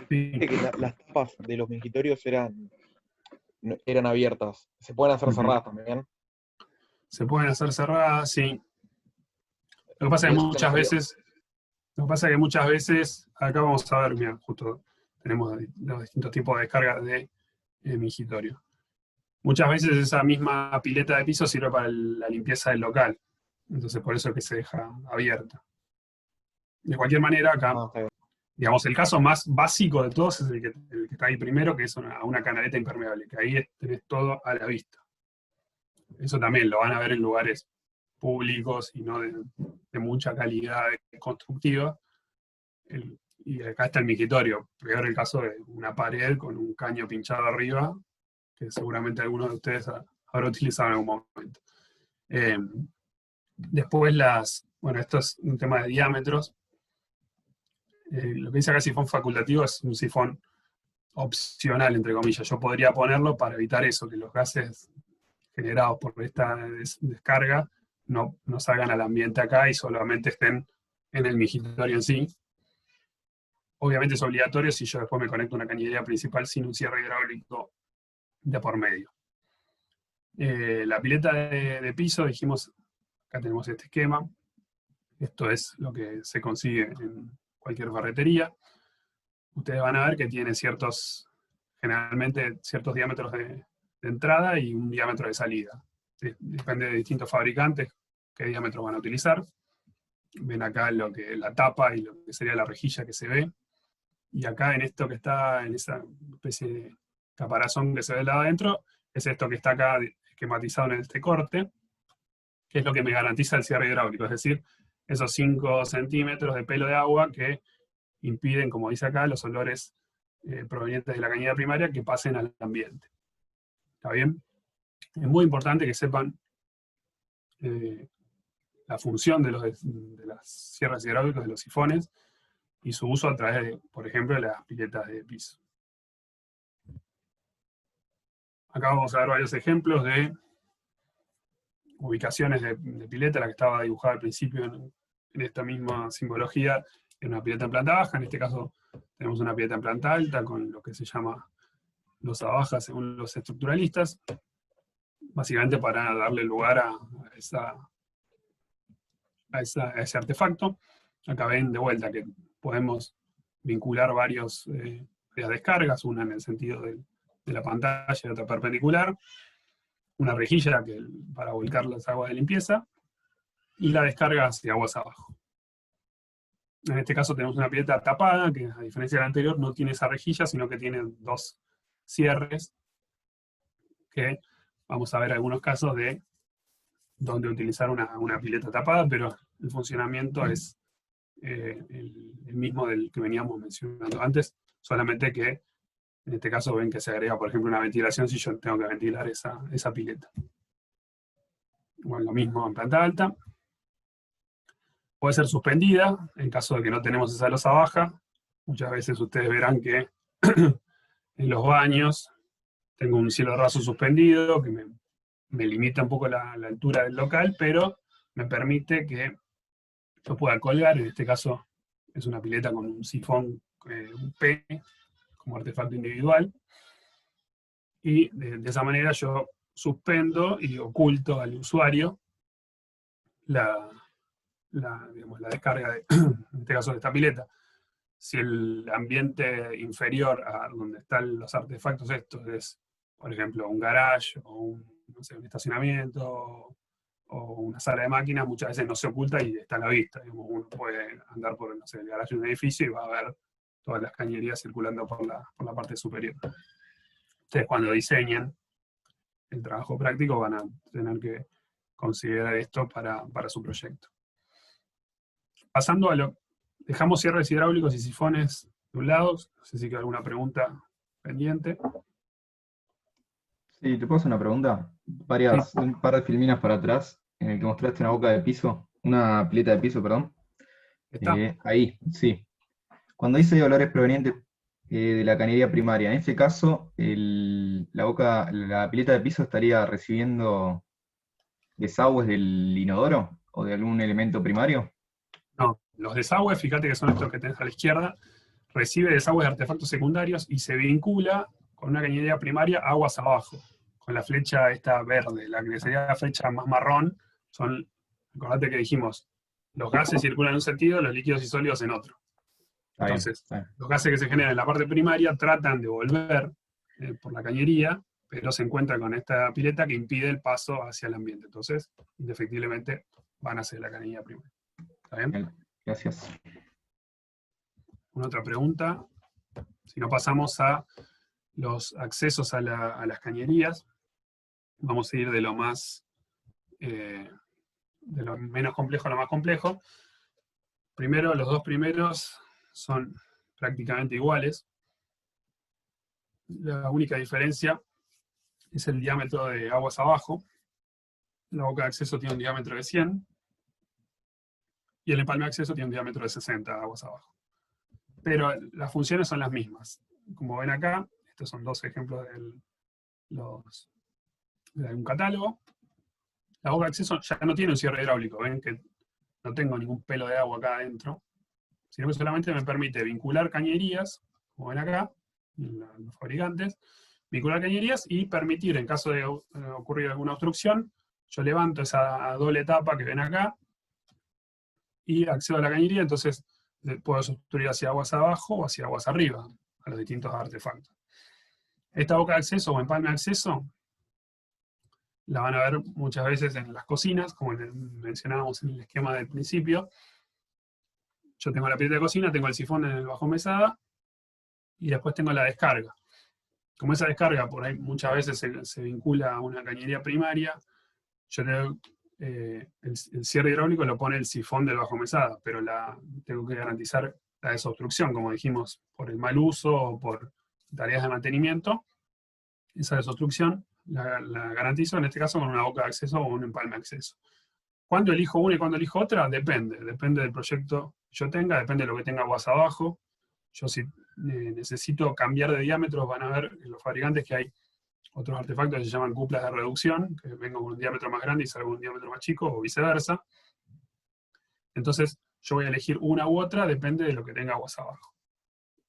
Sí. Que las tapas de los mingitorios eran abiertas. ¿Se pueden hacer cerradas también? Se pueden hacer cerradas, sí. Lo que pasa es que muchas veces, acá vamos a ver, mira, justo tenemos los distintos tipos de descarga de mingitorio. Muchas veces esa misma pileta de piso sirve para la limpieza del local. Entonces por eso es que se deja abierta. De cualquier manera, acá, digamos, el caso más básico de todos es el que está ahí primero, que es una canaleta impermeable, que ahí tenés todo a la vista. Eso también lo van a ver en lugares públicos y no de mucha calidad constructiva. Y acá está el mingitorio. Peor el caso de una pared con un caño pinchado arriba, que seguramente algunos de ustedes habrá utilizado en algún momento. Después bueno, esto es un tema de diámetros. Lo que dice acá sifón facultativo es un sifón opcional, entre comillas. Yo podría ponerlo para evitar eso, que los gases generados por esta descarga no salgan al ambiente acá y solamente estén en el mingitorio en sí. Obviamente es obligatorio si yo después me conecto a una cañería principal sin un cierre hidráulico de por medio. La pileta de piso, dijimos, acá tenemos este esquema. Esto es lo que se consigue cualquier ferretería, ustedes van a ver que tiene generalmente ciertos diámetros de entrada y un diámetro de salida. Depende de distintos fabricantes qué diámetro van a utilizar. Ven acá la tapa y lo que sería la rejilla que se ve. Y acá en esto que está, en esa especie de caparazón que se ve del lado adentro, es esto que está acá esquematizado en este corte, que es lo que me garantiza el cierre hidráulico, es decir, esos 5 centímetros de pelo de agua que impiden, como dice acá, los olores provenientes de la cañería primaria que pasen al ambiente. ¿Está bien? Es muy importante que sepan la función de las cierres hidráulicos, de los sifones, y su uso a través de, por ejemplo, de las piletas de piso. Acá vamos a ver varios ejemplos de ubicaciones de pileta, la que estaba dibujada al principio en esta misma simbología, en una pileta en planta baja. En este caso tenemos una pileta en planta alta, con lo que se llama losa baja según los estructuralistas, básicamente para darle lugar a ese artefacto. Acá ven de vuelta que podemos vincular varias descargas, una en el sentido de la pantalla y otra perpendicular, una rejilla para volcar las aguas de limpieza, y la descarga hacia aguas abajo. En este caso tenemos una pileta tapada, que a diferencia de la anterior no tiene esa rejilla, sino que tiene 2 cierres, que vamos a ver algunos casos de donde utilizar una pileta tapada, pero el funcionamiento es el mismo del que veníamos mencionando antes, solamente que en este caso ven que se agrega, por ejemplo, una ventilación si yo tengo que ventilar esa pileta. Bueno, lo mismo en planta alta. Puede ser suspendida, en caso de que no tenemos esa losa baja. Muchas veces ustedes verán que en los baños tengo un cielo raso suspendido, que me limita un poco la altura del local, pero me permite que yo pueda colgar. En este caso es una pileta con un sifón, un P, como artefacto individual, y de esa manera yo suspendo y oculto al usuario la descarga, en este caso de esta pileta. Si el ambiente inferior a donde están los artefactos estos es, por ejemplo, un garage, o un estacionamiento, o una sala de máquinas, muchas veces no se oculta y está a la vista. Uno puede andar por el garaje de un edificio y va a ver todas las cañerías circulando por la parte superior. Ustedes cuando diseñen el trabajo práctico van a tener que considerar esto para su proyecto. Pasando dejamos cierres hidráulicos y sifones de un lado. No sé si hay alguna pregunta pendiente. Sí, ¿te puedo hacer una pregunta? Un par de filminas para atrás, en el que mostraste una pileta de piso, perdón. Ahí, sí. Cuando dice olores provenientes de la cañería primaria, en este caso, la pileta de piso estaría recibiendo desagües del inodoro o de algún elemento primario. No, los desagües, fíjate que son estos que tenés a la izquierda, recibe desagües de artefactos secundarios y se vincula con una cañería primaria aguas abajo, con la flecha esta verde, la que sería la flecha más marrón, acordate que dijimos, los gases circulan en un sentido, los líquidos y sólidos en otro. Entonces, los gases que se generan en la parte primaria tratan de volver por la cañería, pero se encuentra con esta pileta que impide el paso hacia el ambiente. Entonces, indefectiblemente, van hacia la cañería primaria. ¿Está bien? Gracias. ¿Una otra pregunta? Si no, pasamos a los accesos a las cañerías. Vamos a ir de lo menos complejo a lo más complejo. Primero, los 2 primeros son prácticamente iguales. La única diferencia es el diámetro de aguas abajo. La boca de acceso tiene un diámetro de 100, y el empalme de acceso tiene un diámetro de 60 aguas abajo. Pero las funciones son las mismas. Como ven acá, estos son 2 ejemplos de un catálogo. La boca de acceso ya no tiene un cierre hidráulico, ven que no tengo ningún pelo de agua acá adentro, sino que solamente me permite vincular cañerías, como ven acá, los fabricantes, vincular cañerías y permitir, en caso de ocurrir alguna obstrucción, yo levanto esa doble tapa que ven acá, y accedo a la cañería. Entonces puedo sustituir hacia aguas abajo o hacia aguas arriba, a los distintos artefactos. Esta boca de acceso o empalme de acceso la van a ver muchas veces en las cocinas, como mencionábamos en el esquema del principio. Yo tengo la pileta de cocina, tengo el sifón en el bajo mesada, y después tengo la descarga. Como esa descarga por ahí muchas veces se vincula a una cañería primaria, yo tengo, el cierre hidráulico lo pone el sifón del bajo mesada, pero tengo que garantizar la desobstrucción, como dijimos, por el mal uso o por tareas de mantenimiento. Esa desobstrucción la garantizo, en este caso, con una boca de acceso o un empalme de acceso. ¿Cuándo elijo una y cuándo elijo otra? Depende del proyecto que yo tenga, depende de lo que tenga aguas abajo. Yo si necesito cambiar de diámetros, van a ver en los fabricantes que hay otros artefactos que se llaman cuplas de reducción, que vengo con un diámetro más grande y salgo con un diámetro más chico, o viceversa. Entonces, yo voy a elegir una u otra, depende de lo que tenga aguas abajo.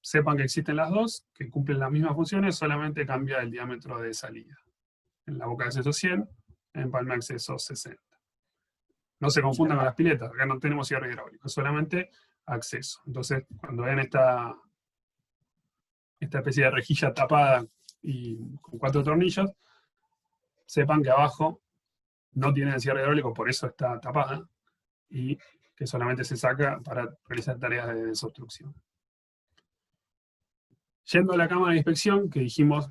Sepan que existen las dos, que cumplen las mismas funciones, solamente cambia el diámetro de salida. En la boca de acceso 100, en empalme de acceso 60. No se confundan con las piletas, acá no tenemos cierre hidráulico, solamente acceso. Entonces, cuando vean esta especie de rejilla tapada y con 4 tornillos, sepan que abajo no tiene el cierre hidráulico, por eso está tapada, y que solamente se saca para realizar tareas de desobstrucción. Yendo a la cámara de inspección, que dijimos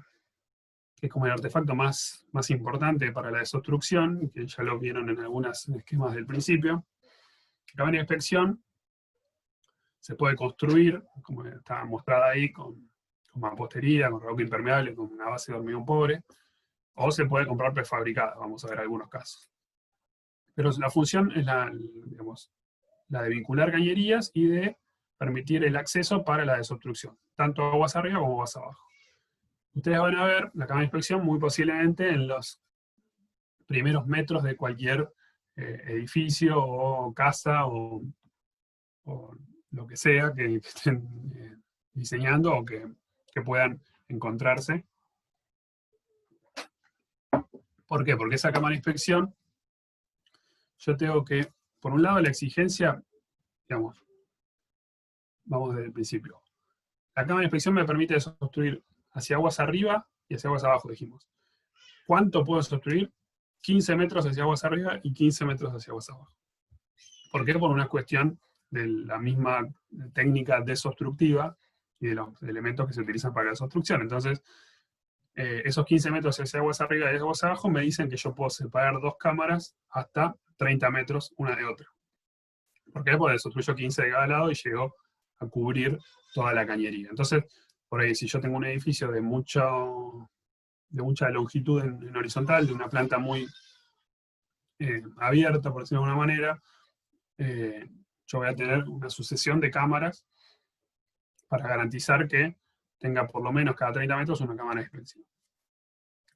que es como el artefacto más importante para la desobstrucción, que ya lo vieron en algunos esquemas del principio. La cámara de inspección se puede construir, como está mostrada ahí, con mampostería, con roca impermeable, con una base de hormigón pobre, o se puede comprar prefabricada, vamos a ver algunos casos. Pero la función es la de vincular cañerías y de permitir el acceso para la desobstrucción, tanto aguas arriba como aguas abajo. Ustedes van a ver la cámara de inspección muy posiblemente en los primeros metros de cualquier edificio o casa o lo que sea que estén diseñando o que puedan encontrarse. ¿Por qué? Porque esa cámara de inspección, yo tengo que, por un lado, la exigencia, digamos, vamos desde el principio. La cámara de inspección me permite desobstruir hacia aguas arriba y hacia aguas abajo, dijimos. ¿Cuánto puedo desobstruir? 15 metros hacia aguas arriba y 15 metros hacia aguas abajo. ¿Por qué? Por una cuestión de la misma técnica desobstructiva y de los elementos que se utilizan para la desobstrucción. Entonces, esos 15 metros hacia aguas arriba y hacia aguas abajo me dicen que yo puedo separar dos cámaras hasta 30 metros una de otra. ¿Por qué? Porque desobstruyo 15 de cada lado y llego a cubrir toda la cañería. Entonces, por ahí, si yo tengo un edificio de mucha longitud en horizontal, de una planta muy abierta, por decirlo de alguna manera, yo voy a tener una sucesión de cámaras para garantizar que tenga por lo menos cada 30 metros una cámara de inspección.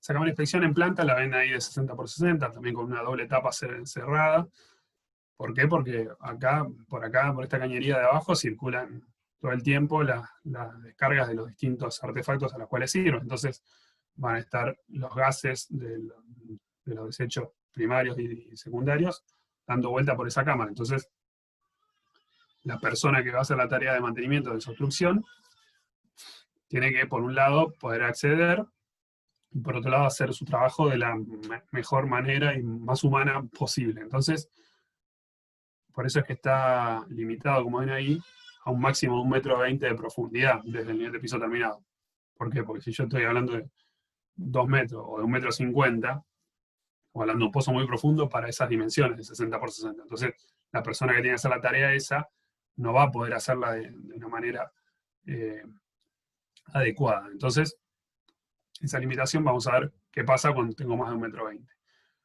Esa cámara de inspección en planta la ven ahí de 60 por 60, también con una doble tapa cerrada. ¿Por qué? Porque por esta cañería de abajo, circulan todo el tiempo las descargas de los distintos artefactos a los cuales sirven. Entonces van a estar los gases de los desechos primarios y secundarios dando vuelta por esa cámara. Entonces, la persona que va a hacer la tarea de mantenimiento de desobstrucción tiene que, por un lado, poder acceder, y por otro lado, hacer su trabajo de la mejor manera y más humana posible. Entonces, por eso es que está limitado, como ven ahí, a un máximo de 1,20 m de profundidad desde el nivel de piso terminado. ¿Por qué? Porque si yo estoy hablando de 2 metros o de 1,50 m, o hablando de un pozo muy profundo para esas dimensiones, de 60 por 60. Entonces, la persona que tiene que hacer la tarea esa no va a poder hacerla de una manera adecuada. Entonces, esa limitación vamos a ver qué pasa cuando tengo más de 1,20 m.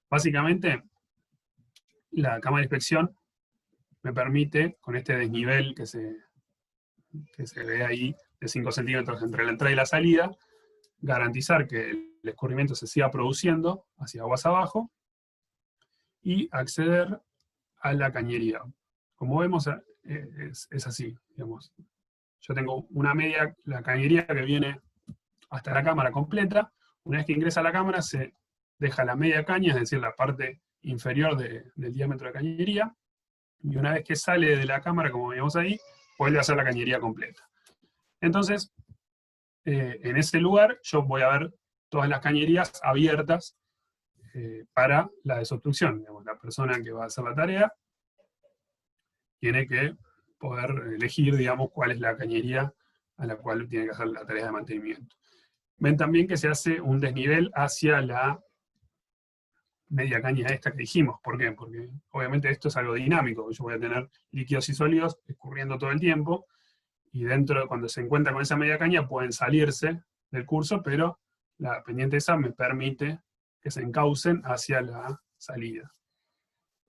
Básicamente, la cámara de inspección me permite, con este desnivel que se ve ahí de 5 centímetros entre la entrada y la salida, garantizar que el escurrimiento se siga produciendo hacia aguas abajo y acceder a la cañería. Como vemos, es así, digamos. Yo tengo la cañería que viene hasta la cámara completa. Una vez que ingresa a la cámara, se deja la media caña, es decir, la parte inferior del diámetro de cañería. Y una vez que sale de la cámara, como vemos ahí, vuelve a ser la cañería completa. Entonces, en ese lugar yo voy a ver todas las cañerías abiertas para la desobstrucción. Digamos, la persona que va a hacer la tarea tiene que poder elegir, digamos, cuál es la cañería a la cual tiene que hacer la tarea de mantenimiento. Ven también que se hace un desnivel hacia la media caña esta que dijimos. ¿Por qué? Porque obviamente esto es algo dinámico. Yo voy a tener líquidos y sólidos escurriendo todo el tiempo, y dentro, cuando se encuentra con esa media caña, pueden salirse del curso, pero la pendiente esa me permite que se encaucen hacia la salida.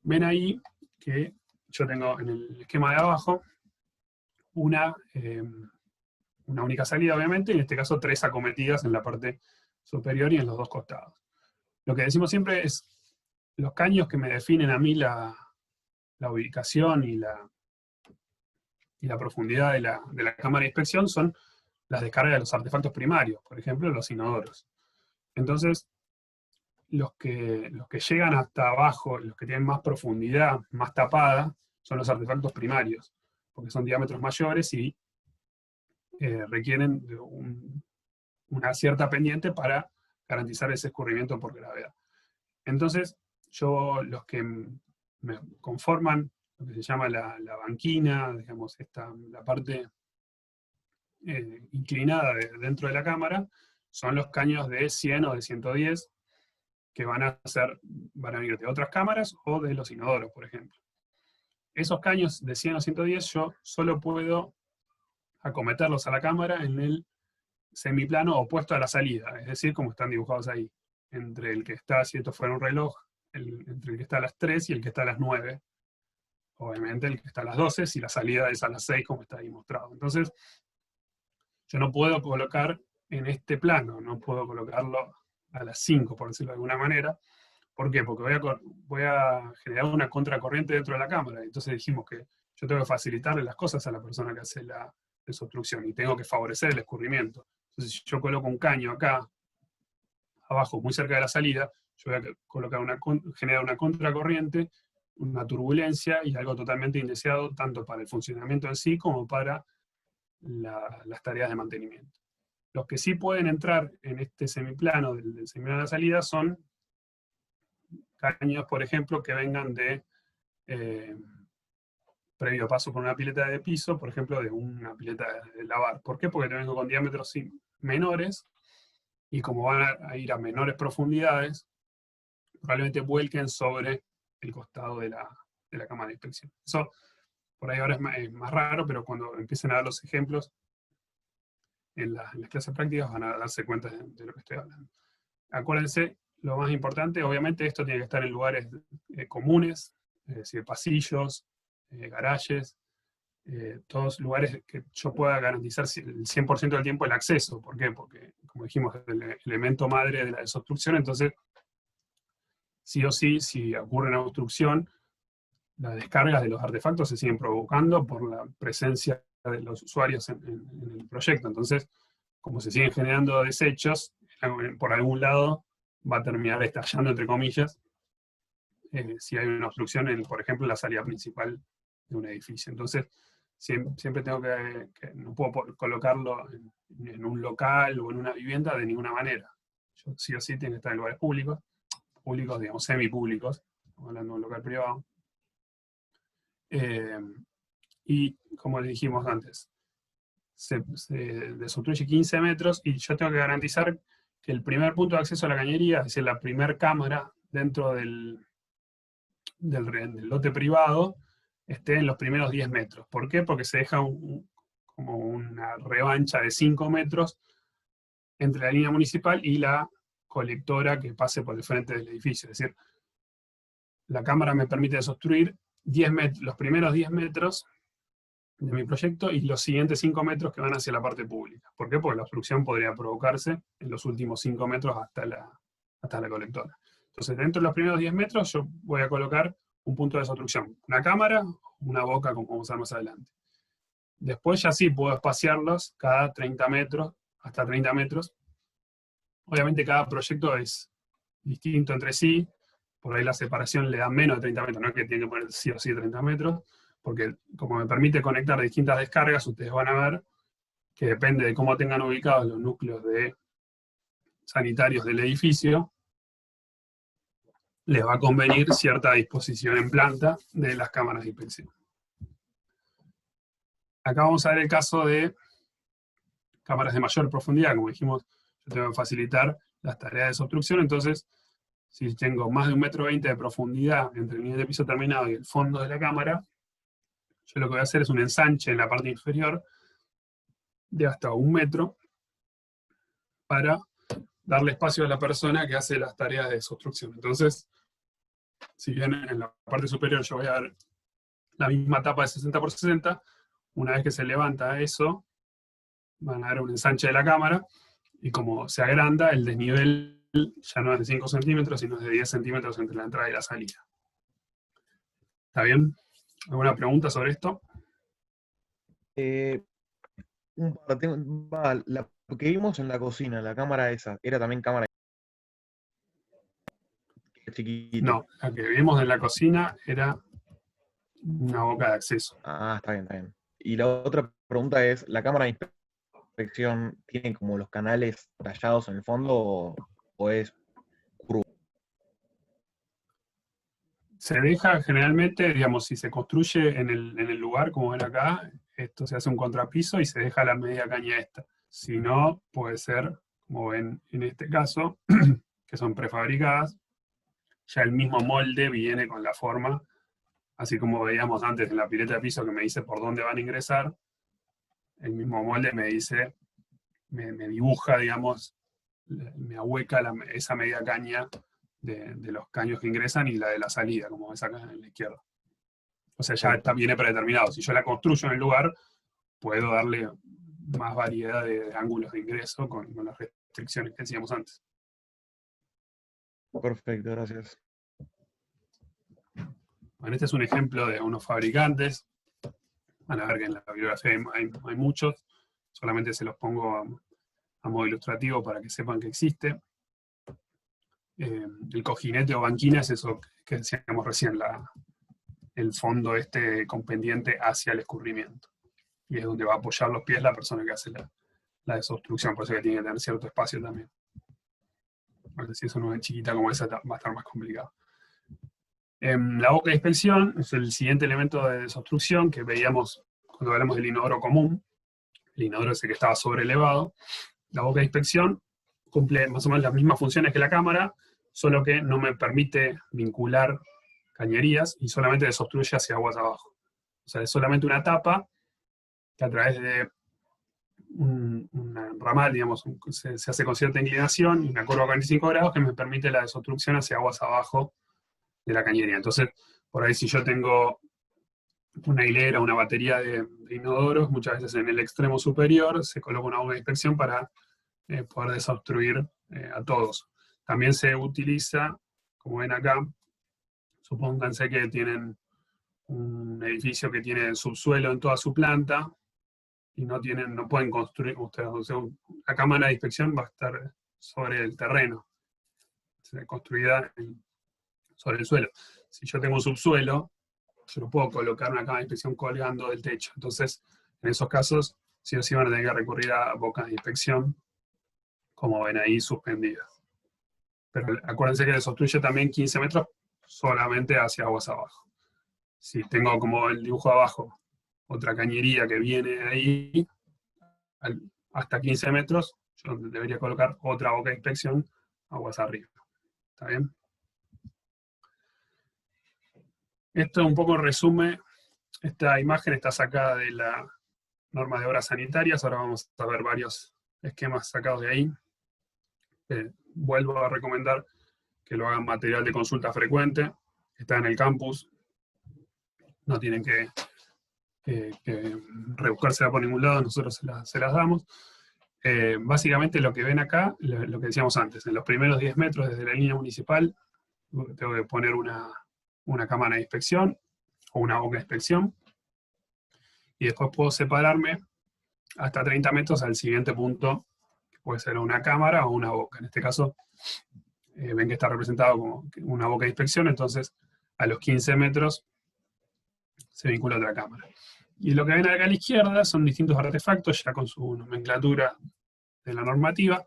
Ven ahí que yo tengo en el esquema de abajo una única salida, obviamente, y en este caso 3 acometidas en la parte superior y en los 2 costados. Lo que decimos siempre es, los caños que me definen a mí la ubicación y la profundidad de la cámara de inspección son las descargas de los artefactos primarios, por ejemplo, los inodoros. Entonces, los que llegan hasta abajo, los que tienen más profundidad, más tapada, son los artefactos primarios, porque son diámetros mayores y requieren de una cierta pendiente para garantizar ese escurrimiento por gravedad. Entonces, los que me conforman lo que se llama la banquina, digamos, la parte inclinada dentro de la cámara, son los caños de 100 o de 110, que van a venir de otras cámaras o de los inodoros, por ejemplo. Esos caños de 100 o 110 yo solo puedo acometerlos a la cámara en el semiplano opuesto a la salida, es decir, como están dibujados ahí, entre el que está, si esto fuera un reloj, entre el que está a las 3 y el que está a las 9. Obviamente el que está a las 12, si la salida es a las 6, como está ahí mostrado. Entonces, yo no puedo colocar en este plano, no puedo colocarlo a las 5, por decirlo de alguna manera. ¿Por qué? Porque voy a generar una contracorriente dentro de la cámara. Entonces dijimos que yo tengo que facilitarle las cosas a la persona que hace la desobstrucción y tengo que favorecer el escurrimiento. Entonces, si yo coloco un caño acá, abajo, muy cerca de la salida, yo voy a colocar generar una contracorriente, una turbulencia y algo totalmente indeseado, tanto para el funcionamiento en sí como para las tareas de mantenimiento. Los que sí pueden entrar en este semiplano del semiplano de la salida son caños, por ejemplo, que vengan de previo paso por una pileta de piso, por ejemplo, de una pileta de lavar. ¿Por qué? Porque te vengo con diámetros menores, y como van a ir a menores profundidades, probablemente vuelquen sobre el costado de la cámara de inspección. Eso por ahí ahora es más raro, pero cuando empiecen a dar los ejemplos en las clases prácticas van a darse cuenta de lo que estoy hablando. Acuérdense, lo más importante, obviamente esto tiene que estar en lugares comunes, es decir, pasillos, garajes, todos lugares que yo pueda garantizar el 100% del tiempo el acceso. ¿Por qué? Porque, como dijimos, es el elemento madre de la desobstrucción. Entonces, sí o sí, si ocurre una obstrucción, las descargas de los artefactos se siguen provocando por la presencia de los usuarios en el proyecto. Entonces, como se siguen generando desechos, por algún lado va a terminar estallando, entre comillas, si hay una obstrucción, por ejemplo, en la salida principal de un edificio. Entonces, siempre tengo no puedo colocarlo en un local o en una vivienda de ninguna manera. Yo sí o sí tiene que estar en lugares públicos, digamos, semipúblicos, estamos hablando de un local privado. Y como les dijimos antes, se desobstruye 15 metros y yo tengo que garantizar que el primer punto de acceso a la cañería, es decir, la primera cámara dentro del lote privado, esté en los primeros 10 metros. ¿Por qué? Porque se deja como una revancha de 5 metros entre la línea municipal y la colectora que pase por el frente del edificio. Es decir, la cámara me permite desobstruir los primeros 10 metros de mi proyecto y los siguientes 5 metros que van hacia la parte pública. ¿Por qué? Porque la obstrucción podría provocarse en los últimos 5 metros hasta la colectora. Entonces, dentro de los primeros 10 metros yo voy a colocar un punto de desobstrucción. Una cámara, una boca, como vamos a ver más adelante. Después ya sí puedo espaciarlos cada 30 metros, hasta 30 metros. Obviamente cada proyecto es distinto entre sí, por ahí la separación le da menos de 30 metros, no es que tiene que poner sí o sí 30 metros, porque como me permite conectar distintas descargas, ustedes van a ver que depende de cómo tengan ubicados los núcleos sanitarios del edificio, les va a convenir cierta disposición en planta de las cámaras de inspección. Acá vamos a ver el caso de cámaras de mayor profundidad. Como dijimos, yo tengo que facilitar las tareas de desobstrucción, entonces, si tengo más de 1,20 m de profundidad entre el nivel de piso terminado y el fondo de la cámara, yo lo que voy a hacer es un ensanche en la parte inferior de hasta 1 metro para darle espacio a la persona que hace las tareas de desobstrucción. Entonces, si bien en la parte superior yo voy a dar la misma tapa de 60 por 60, una vez que se levanta eso, van a dar un ensanche de la cámara, y como se agranda, el desnivel ya no es de 5 centímetros, sino es de 10 centímetros entre la entrada y la salida. ¿Está bien? ¿Alguna pregunta sobre esto? Lo que vimos en la cocina, la cámara esa, ¿era también cámara chiquita? No, la que vimos en la cocina era una boca de acceso. Ah, está bien, está bien. Y la otra pregunta es, ¿la cámara de inspección tiene como los canales tallados en el fondo o es curvo? Se deja generalmente, digamos, si se construye en el lugar, como ven acá, esto se hace un contrapiso y se deja la media caña esta. Si no, puede ser, como ven en este caso, que son prefabricadas, ya el mismo molde viene con la forma, así como veíamos antes en la pileta de piso que me dice por dónde van a ingresar, el mismo molde me dice, me dibuja, digamos, me ahueca esa media caña de los caños que ingresan y la de la salida, como ves acá en la izquierda. O sea, ya viene predeterminado. Si yo la construyo en el lugar, puedo darle más variedad de ángulos de ingreso con las restricciones que decíamos antes. Perfecto, gracias. Bueno, este es un ejemplo de unos fabricantes. Van a ver que en la bibliografía hay muchos. Solamente se los pongo a modo ilustrativo para que sepan que existe. El cojinete o banquina es eso que decíamos recién, el fondo con pendiente hacia el escurrimiento. Y es donde va a apoyar los pies la persona que hace la desobstrucción, por eso que tiene que tener cierto espacio también. Bueno, si eso no es chiquita como esa, va a estar más complicado. La boca de inspección es el siguiente elemento de desobstrucción que veíamos cuando hablamos del inodoro común. El inodoro es el que estaba sobrelevado. La boca de inspección cumple más o menos las mismas funciones que la cámara, solo que no me permite vincular cañerías y solamente desobstruye hacia aguas abajo. O sea, es solamente una tapa que a través de un ramal, digamos, se hace con cierta inclinación y una curva a 45 grados que me permite la desobstrucción hacia aguas abajo de la cañería. Entonces, por ahí si yo tengo una hilera, una batería de inodoros, muchas veces en el extremo superior se coloca una boca de inspección para poder desobstruir a todos. También se utiliza, como ven acá, supónganse que tienen un edificio que tiene subsuelo en toda su planta, y no pueden construir ustedes, o sea, la cámara de inspección va a estar sobre el terreno, construida sobre el suelo. Si yo tengo un subsuelo, yo no puedo colocar una cámara de inspección colgando del techo. Entonces, en esos casos, sí o sí van a tener que recurrir a bocas de inspección, como ven ahí, suspendidas. Pero acuérdense que desobstruye también 15 metros solamente hacia aguas abajo. Si tengo como el dibujo abajo, otra cañería que viene ahí, hasta 15 metros, yo debería colocar otra boca de inspección aguas arriba. ¿Está bien? Esto un poco resume, esta imagen está sacada de la norma de obras sanitarias, ahora vamos a ver varios esquemas sacados de ahí. Vuelvo a recomendar que lo hagan material de consulta frecuente, está en el campus, no tienen que rebuscársela por ningún lado, nosotros se las damos. Básicamente lo que ven acá, lo que decíamos antes, en los primeros 10 metros desde la línea municipal, tengo que poner una cámara de inspección o una boca de inspección, y después puedo separarme hasta 30 metros al siguiente punto, que puede ser una cámara o una boca. En este caso, ven que está representado como una boca de inspección, entonces a los 15 metros se vincula a otra cámara. Y lo que ven acá a la izquierda son distintos artefactos, ya con su nomenclatura de la normativa: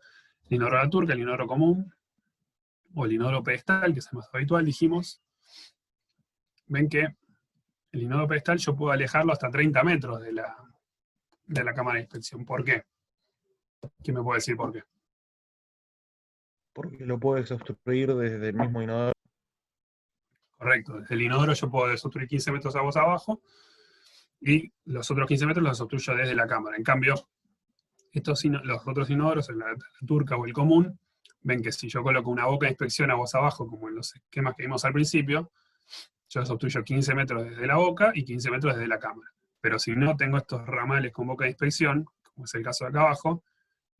el inodoro a la turca, el inodoro común, o el inodoro pedestal, que es el más habitual, dijimos. Ven que el inodoro pedestal yo puedo alejarlo hasta 30 metros de la cámara de inspección. ¿Por qué? ¿Quién me puede decir por qué? Porque lo puedes obstruir desde el mismo inodoro. Correcto, desde el inodoro yo puedo desobstruir 15 metros aguas abajo, y los otros 15 metros los obstruyo desde la cámara. En cambio, los otros inodoros, la turca o el común, ven que si yo coloco una boca de inspección aguas abajo, como en los esquemas que vimos al principio, yo desobstruyo 15 metros desde la boca y 15 metros desde la cámara. Pero si no tengo estos ramales con boca de inspección, como es el caso de acá abajo,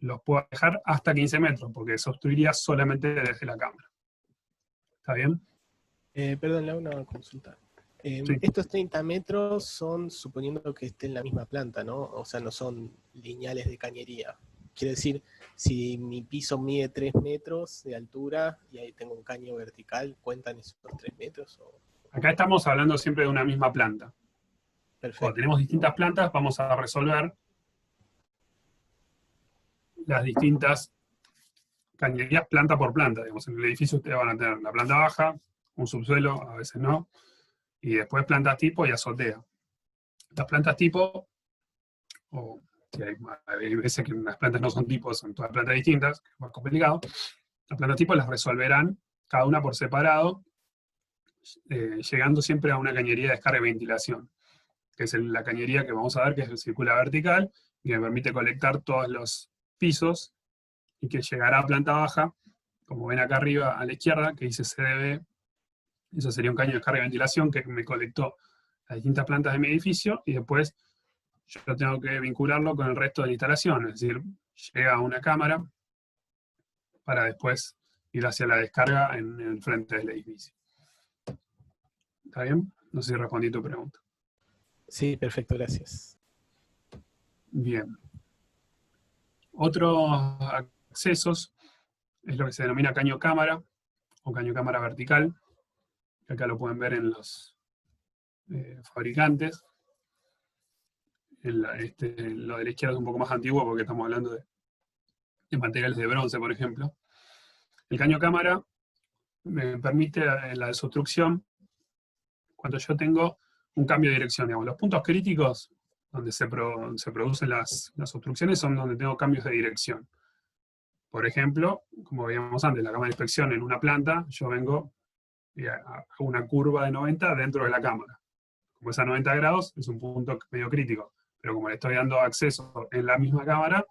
los puedo dejar hasta 15 metros, porque desobstruiría solamente desde la cámara. ¿Está bien? Perdón, le hago una consulta. Sí. Estos 30 metros son suponiendo que esté en la misma planta, ¿no? O sea, no son lineales de cañería. Quiere decir, si mi piso mide 3 metros de altura y ahí tengo un caño vertical, ¿cuentan esos 3 metros? ¿O? Acá estamos hablando siempre de una misma planta. Perfecto. Cuando tenemos distintas plantas, vamos a resolver las distintas cañerías planta por planta. Digamos, en el edificio ustedes van a tener la planta baja, un subsuelo, a veces no, y después plantas tipo y azotea. Las plantas tipo, o si hay veces que las plantas no son tipos, son todas plantas distintas, que es más complicado, las plantas tipo las resolverán cada una por separado, llegando siempre a una cañería de descarga y ventilación, que es la cañería que vamos a ver, que es circular vertical, y que me permite colectar todos los pisos, y que llegará a planta baja, como ven acá arriba a la izquierda, que dice CDB. Eso sería un caño de descarga y ventilación que me colectó las distintas plantas de mi edificio, y después yo tengo que vincularlo con el resto de la instalación, es decir, llega a una cámara para después ir hacia la descarga en el frente del edificio. ¿Está bien? No sé si respondí tu pregunta. Sí, perfecto, gracias. Bien. Otros accesos es lo que se denomina caño cámara o caño cámara vertical, que acá lo pueden ver en los fabricantes. Lo de la izquierda es un poco más antiguo porque estamos hablando de materiales de bronce, por ejemplo. El caño cámara me permite la desobstrucción cuando yo tengo un cambio de dirección. Digamos, los puntos críticos donde se producen las obstrucciones son donde tengo cambios de dirección. Por ejemplo, como veíamos antes, la cámara de inspección en una planta, yo vengo y hago una curva de 90 dentro de la cámara. Como es a 90 grados, es un punto medio crítico. Pero como le estoy dando acceso en la misma cámara,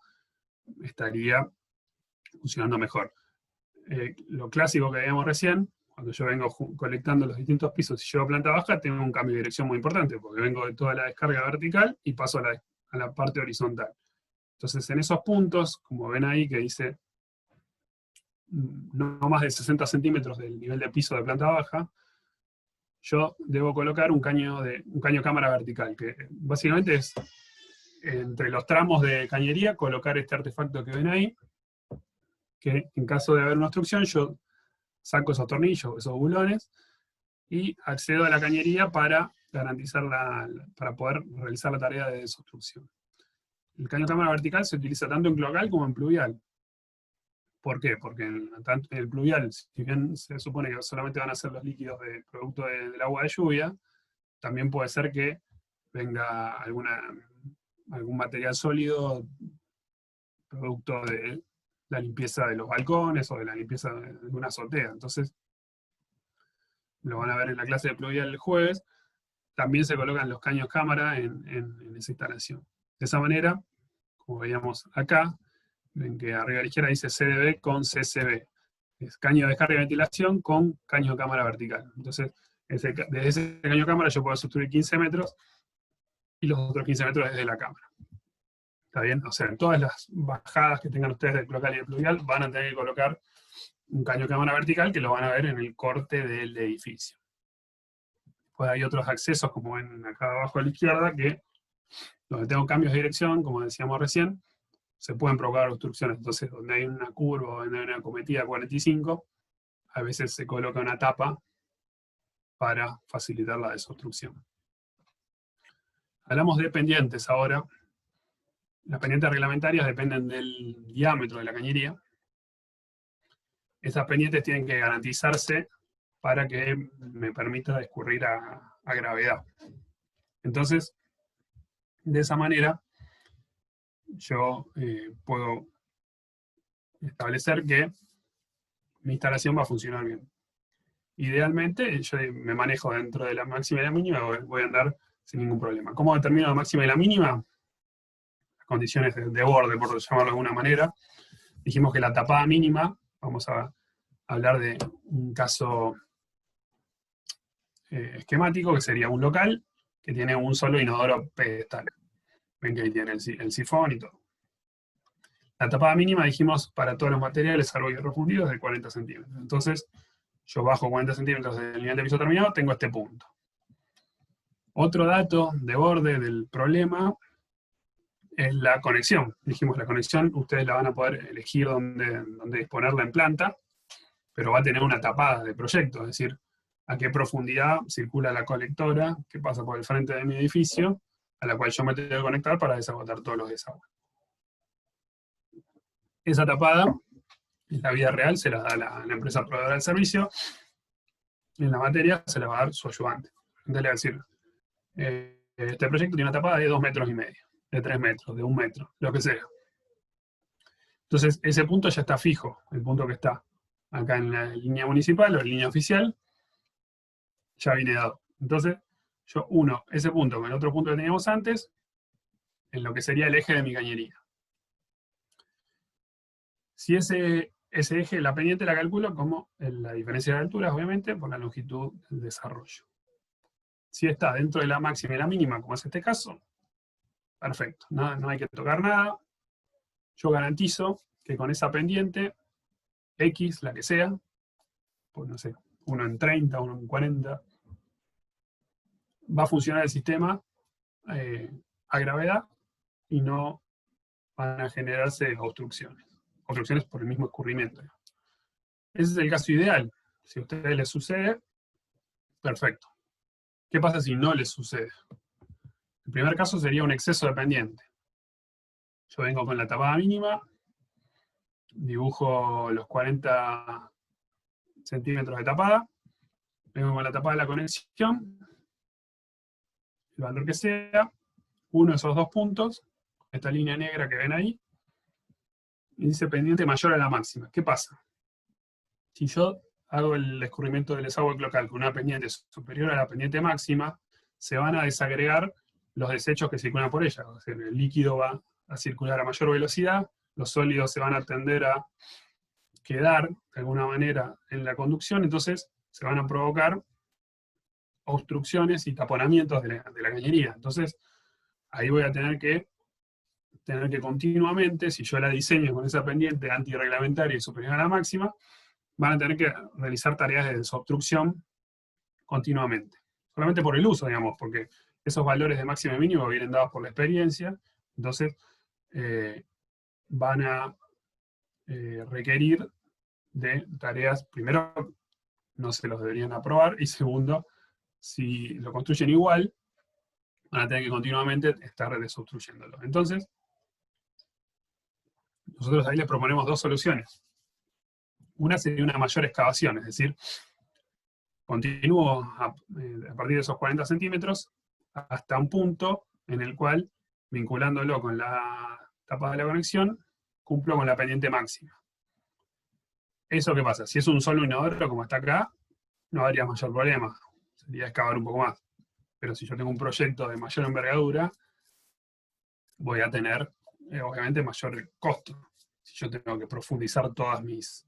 estaría funcionando mejor. Lo clásico que veíamos recién, cuando yo vengo colectando los distintos pisos y llego a planta baja, tengo un cambio de dirección muy importante, porque vengo de toda la descarga vertical y paso a la parte horizontal. Entonces, en esos puntos, como ven ahí, que dice no más de 60 centímetros del nivel de piso de planta baja, yo debo colocar un caño cámara vertical, que básicamente es entre los tramos de cañería colocar este artefacto que ven ahí, que en caso de haber una obstrucción yo saco esos tornillos, esos bulones, y accedo a la cañería para garantizar para poder realizar la tarea de desobstrucción. El caño cámara vertical se utiliza tanto en cloacal como en pluvial. ¿Por qué? Porque en el pluvial, si bien se supone que solamente van a ser los líquidos producto del agua de lluvia, también puede ser que venga algún material sólido producto de la limpieza de los balcones o de la limpieza de una azotea. Entonces, lo van a ver en la clase de pluvial el jueves, también se colocan los caños cámara en esa instalación. De esa manera, como veíamos acá, ven que arriba a la izquierda dice CDB con CCB. Es caño de descarga y ventilación con caño de cámara vertical. Entonces, desde ese caño cámara yo puedo sustituir 15 metros y los otros 15 metros desde la cámara. ¿Está bien? O sea, en todas las bajadas que tengan ustedes del cloacal y del pluvial van a tener que colocar un caño cámara vertical que lo van a ver en el corte del edificio. Después hay otros accesos, como ven acá abajo a la izquierda, que donde tengo cambios de dirección, como decíamos recién, se pueden provocar obstrucciones. Entonces, donde hay una curva o donde hay una cometida 45, a veces se coloca una tapa para facilitar la desobstrucción. Hablamos de pendientes ahora. Las pendientes reglamentarias dependen del diámetro de la cañería. Esas pendientes tienen que garantizarse para que me permita escurrir a gravedad. Entonces, de esa manera, yo puedo establecer que mi instalación va a funcionar bien. Idealmente, yo me manejo dentro de la máxima y la mínima, voy a andar sin ningún problema. ¿Cómo determino la máxima y la mínima? Las condiciones de borde, por llamarlo de alguna manera. Dijimos que la tapada mínima, vamos a hablar de un caso esquemático, que sería un local que tiene un solo inodoro pedestal. Ven que ahí tiene el sifón y todo. La tapada mínima, dijimos, para todos los materiales, salvo hierro fundido, es de 40 centímetros. Entonces, yo bajo 40 centímetros del nivel de piso terminado, tengo este punto. Otro dato de borde del problema es la conexión. Dijimos, la conexión, ustedes la van a poder elegir dónde disponerla en planta, pero va a tener una tapada de proyecto, es decir, a qué profundidad circula la colectora que pasa por el frente de mi edificio, a la cual yo me tengo que conectar para desagotar todos los desagües. Esa tapada, en la vida real, se la da la empresa proveedora del servicio, y en la materia se la va a dar su ayudante. Entonces le va a decir, este proyecto tiene una tapada de 2,5 metros, de 3 metros, de 1 metro, lo que sea. Entonces, ese punto ya está fijo, el punto que está acá en la línea municipal o en línea oficial, ya viene dado. Entonces, yo uno ese punto con el otro punto que teníamos antes, en lo que sería el eje de mi cañería. Si ese eje, la pendiente la calculo como la diferencia de alturas, obviamente, por la longitud del desarrollo. Si está dentro de la máxima y la mínima, como es este caso, perfecto, no hay que tocar nada. Yo garantizo que con esa pendiente, X, la que sea, pues no sé, 1 en 30, 1 en 40, va a funcionar el sistema a gravedad y no van a generarse obstrucciones. Obstrucciones por el mismo escurrimiento. Ese es el caso ideal. Si a ustedes les sucede, perfecto. ¿Qué pasa si no les sucede? El primer caso sería un exceso de pendiente. Yo vengo con la tapada mínima, dibujo los 40 centímetros de tapada, vengo con la tapada de la conexión, el valor que sea, uno de esos dos puntos, esta línea negra que ven ahí, y dice pendiente mayor a la máxima. ¿Qué pasa? Si yo hago el escurrimiento del desagüe local con una pendiente superior a la pendiente máxima, se van a desagregar los desechos que circulan por ella. O sea, el líquido va a circular a mayor velocidad, los sólidos se van a tender a quedar de alguna manera en la conducción, entonces se van a provocar obstrucciones y taponamientos de la cañería. Entonces, ahí voy a tener que continuamente, si yo la diseño con esa pendiente antirreglamentaria y superior a la máxima, van a tener que realizar tareas de desobstrucción continuamente. Solamente por el uso, digamos, porque esos valores de máximo y mínimo vienen dados por la experiencia, entonces van a requerir de tareas, primero, no se los deberían aprobar, y segundo, si lo construyen igual, van a tener que continuamente estar desobstruyéndolo. Entonces, nosotros ahí les proponemos dos soluciones. Una sería una mayor excavación, es decir, continúo a partir de esos 40 centímetros hasta un punto en el cual, vinculándolo con la tapa de la conexión, cumplo con la pendiente máxima. ¿Eso qué pasa? Si es un solo inodoro, como está acá, no habría mayor problema. Sería excavar un poco más. Pero si yo tengo un proyecto de mayor envergadura, voy a tener, obviamente, mayor costo. Si yo tengo que profundizar todas mis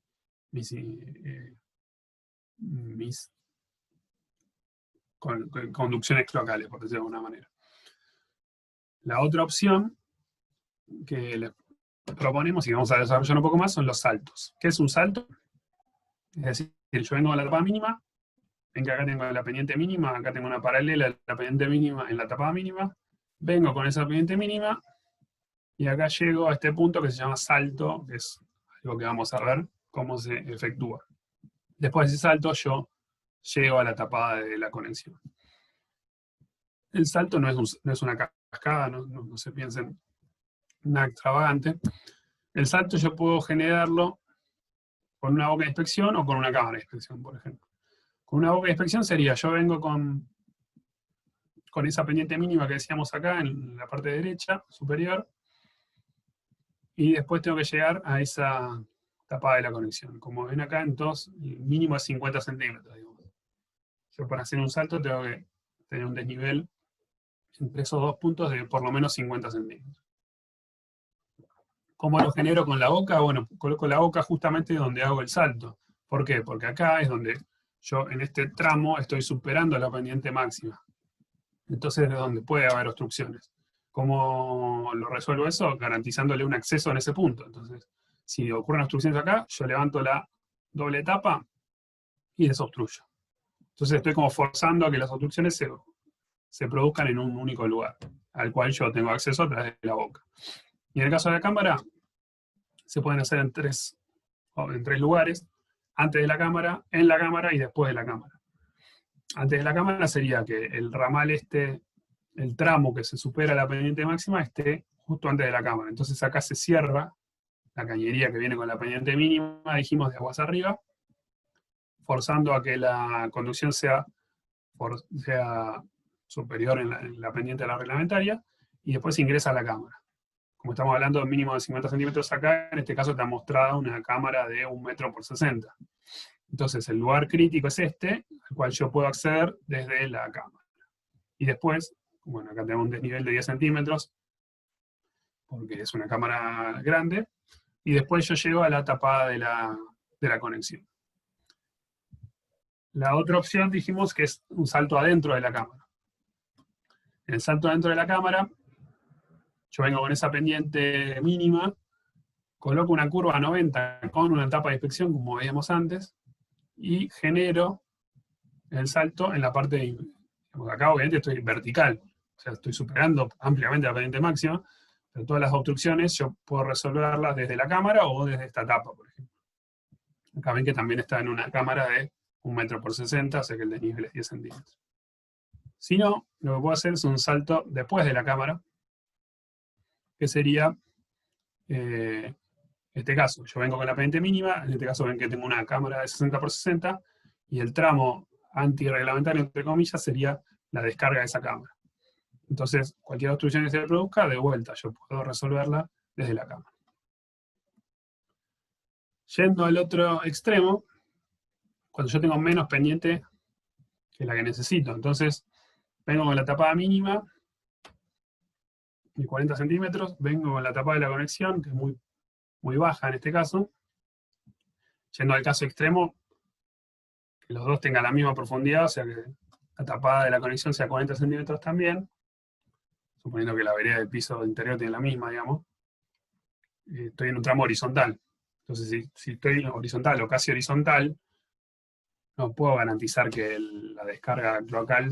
conducciones cloacales, por decirlo de alguna manera. La otra opción que les proponemos, y vamos a desarrollar un poco más, son los saltos. ¿Qué es un salto? Es decir, yo vengo a la tapada mínima, ven que acá tengo la pendiente mínima, acá tengo una paralela de la pendiente mínima en la tapada mínima, vengo con esa pendiente mínima, y acá llego a este punto que se llama salto, que es algo que vamos a ver cómo se efectúa. Después de ese salto yo llego a la tapada de la conexión. el salto no es una cascada, no se piensen nada extravagante. El salto yo puedo generarlo con una boca de inspección o con una cámara de inspección, por ejemplo. Con una boca de inspección sería, yo vengo con esa pendiente mínima que decíamos acá, en la parte derecha, superior, y después tengo que llegar a esa tapada de la conexión. Como ven acá, entonces, el mínimo es 50 centímetros, digamos. Yo para hacer un salto tengo que tener un desnivel entre esos dos puntos de por lo menos 50 centímetros. ¿Cómo lo genero con la boca? Bueno, coloco la boca justamente donde hago el salto. ¿Por qué? Porque acá es donde yo en este tramo estoy superando la pendiente máxima. Entonces es donde puede haber obstrucciones. ¿Cómo lo resuelvo eso? Garantizándole un acceso en ese punto. Entonces, si ocurren obstrucciones acá, yo levanto la doble tapa y desobstruyo. Entonces estoy como forzando a que las obstrucciones se produzcan en un único lugar, al cual yo tengo acceso a través de la boca. Y en el caso de la cámara, se pueden hacer en tres lugares: antes de la cámara, en la cámara y después de la cámara. Antes de la cámara sería que el ramal el tramo que se supera la pendiente máxima, esté justo antes de la cámara. Entonces acá se cierra la cañería que viene con la pendiente mínima, dijimos, de aguas arriba, forzando a que la conducción sea superior en la pendiente de la reglamentaria, y después ingresa a la cámara. Como estamos hablando de mínimo de 50 centímetros acá, en este caso está mostrada una cámara de 1 metro por 60. Entonces el lugar crítico es este, al cual yo puedo acceder desde la cámara. Y después, bueno, acá tenemos un desnivel de 10 centímetros, porque es una cámara grande, y después yo llego a la tapada de la conexión. La otra opción dijimos que es un salto adentro de la cámara. En el salto adentro de la cámara, yo vengo con esa pendiente mínima, coloco una curva a 90 con una tapa de inspección, como veíamos antes, y genero el salto en la parte de, acá obviamente estoy vertical, o sea, estoy superando ampliamente la pendiente máxima, pero todas las obstrucciones yo puedo resolverlas desde la cámara o desde esta tapa, por ejemplo. Acá ven que también está en una cámara de 1 metro por 60, o sea que el desnivel es 10 centímetros. Si no, lo que puedo hacer es un salto después de la cámara, que sería este caso. Yo vengo con la pendiente mínima, en este caso ven que tengo una cámara de 60 por 60, y el tramo antirreglamentario, entre comillas, sería la descarga de esa cámara. Entonces, cualquier obstrucción que se produzca, de vuelta, yo puedo resolverla desde la cámara. Yendo al otro extremo, cuando yo tengo menos pendiente que la que necesito, entonces vengo con la tapada mínima de 40 centímetros, vengo con la tapada de la conexión, que es muy baja en este caso. Yendo al caso extremo, que los dos tengan la misma profundidad, o sea que la tapada de la conexión sea 40 centímetros también, suponiendo que la vereda del piso interior tiene la misma, digamos. Estoy en un tramo horizontal. Entonces, si estoy horizontal o casi horizontal, no puedo garantizar que la descarga cloacal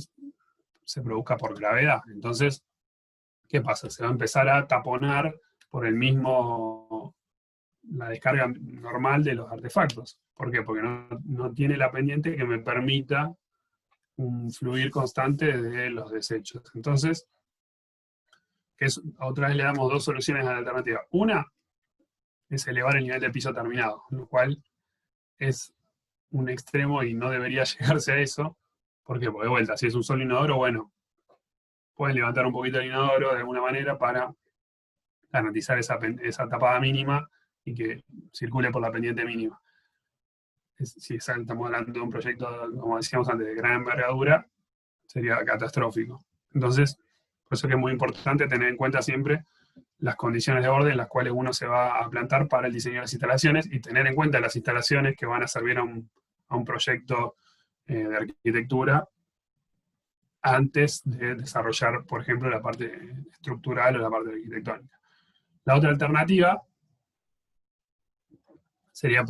se produzca por gravedad. Entonces, ¿qué pasa? Se va a empezar a taponar por la descarga normal de los artefactos. ¿Por qué? Porque no tiene la pendiente que me permita un fluir constante de los desechos. Entonces, otra vez le damos dos soluciones a la alternativa. Una es elevar el nivel de piso terminado, lo cual es un extremo y no debería llegarse a eso. ¿Por qué? Porque de vuelta, si es un solo inodoro, bueno, pueden levantar un poquito el inodoro de alguna manera para garantizar esa tapada mínima y que circule por la pendiente mínima. Si estamos hablando de un proyecto, como decíamos antes, de gran envergadura, sería catastrófico. Entonces, por eso que es muy importante tener en cuenta siempre las condiciones de orden en las cuales uno se va a plantar para el diseño de las instalaciones, y tener en cuenta las instalaciones que van a servir a un proyecto de arquitectura antes de desarrollar, por ejemplo, la parte estructural o la parte arquitectónica. La otra alternativa sería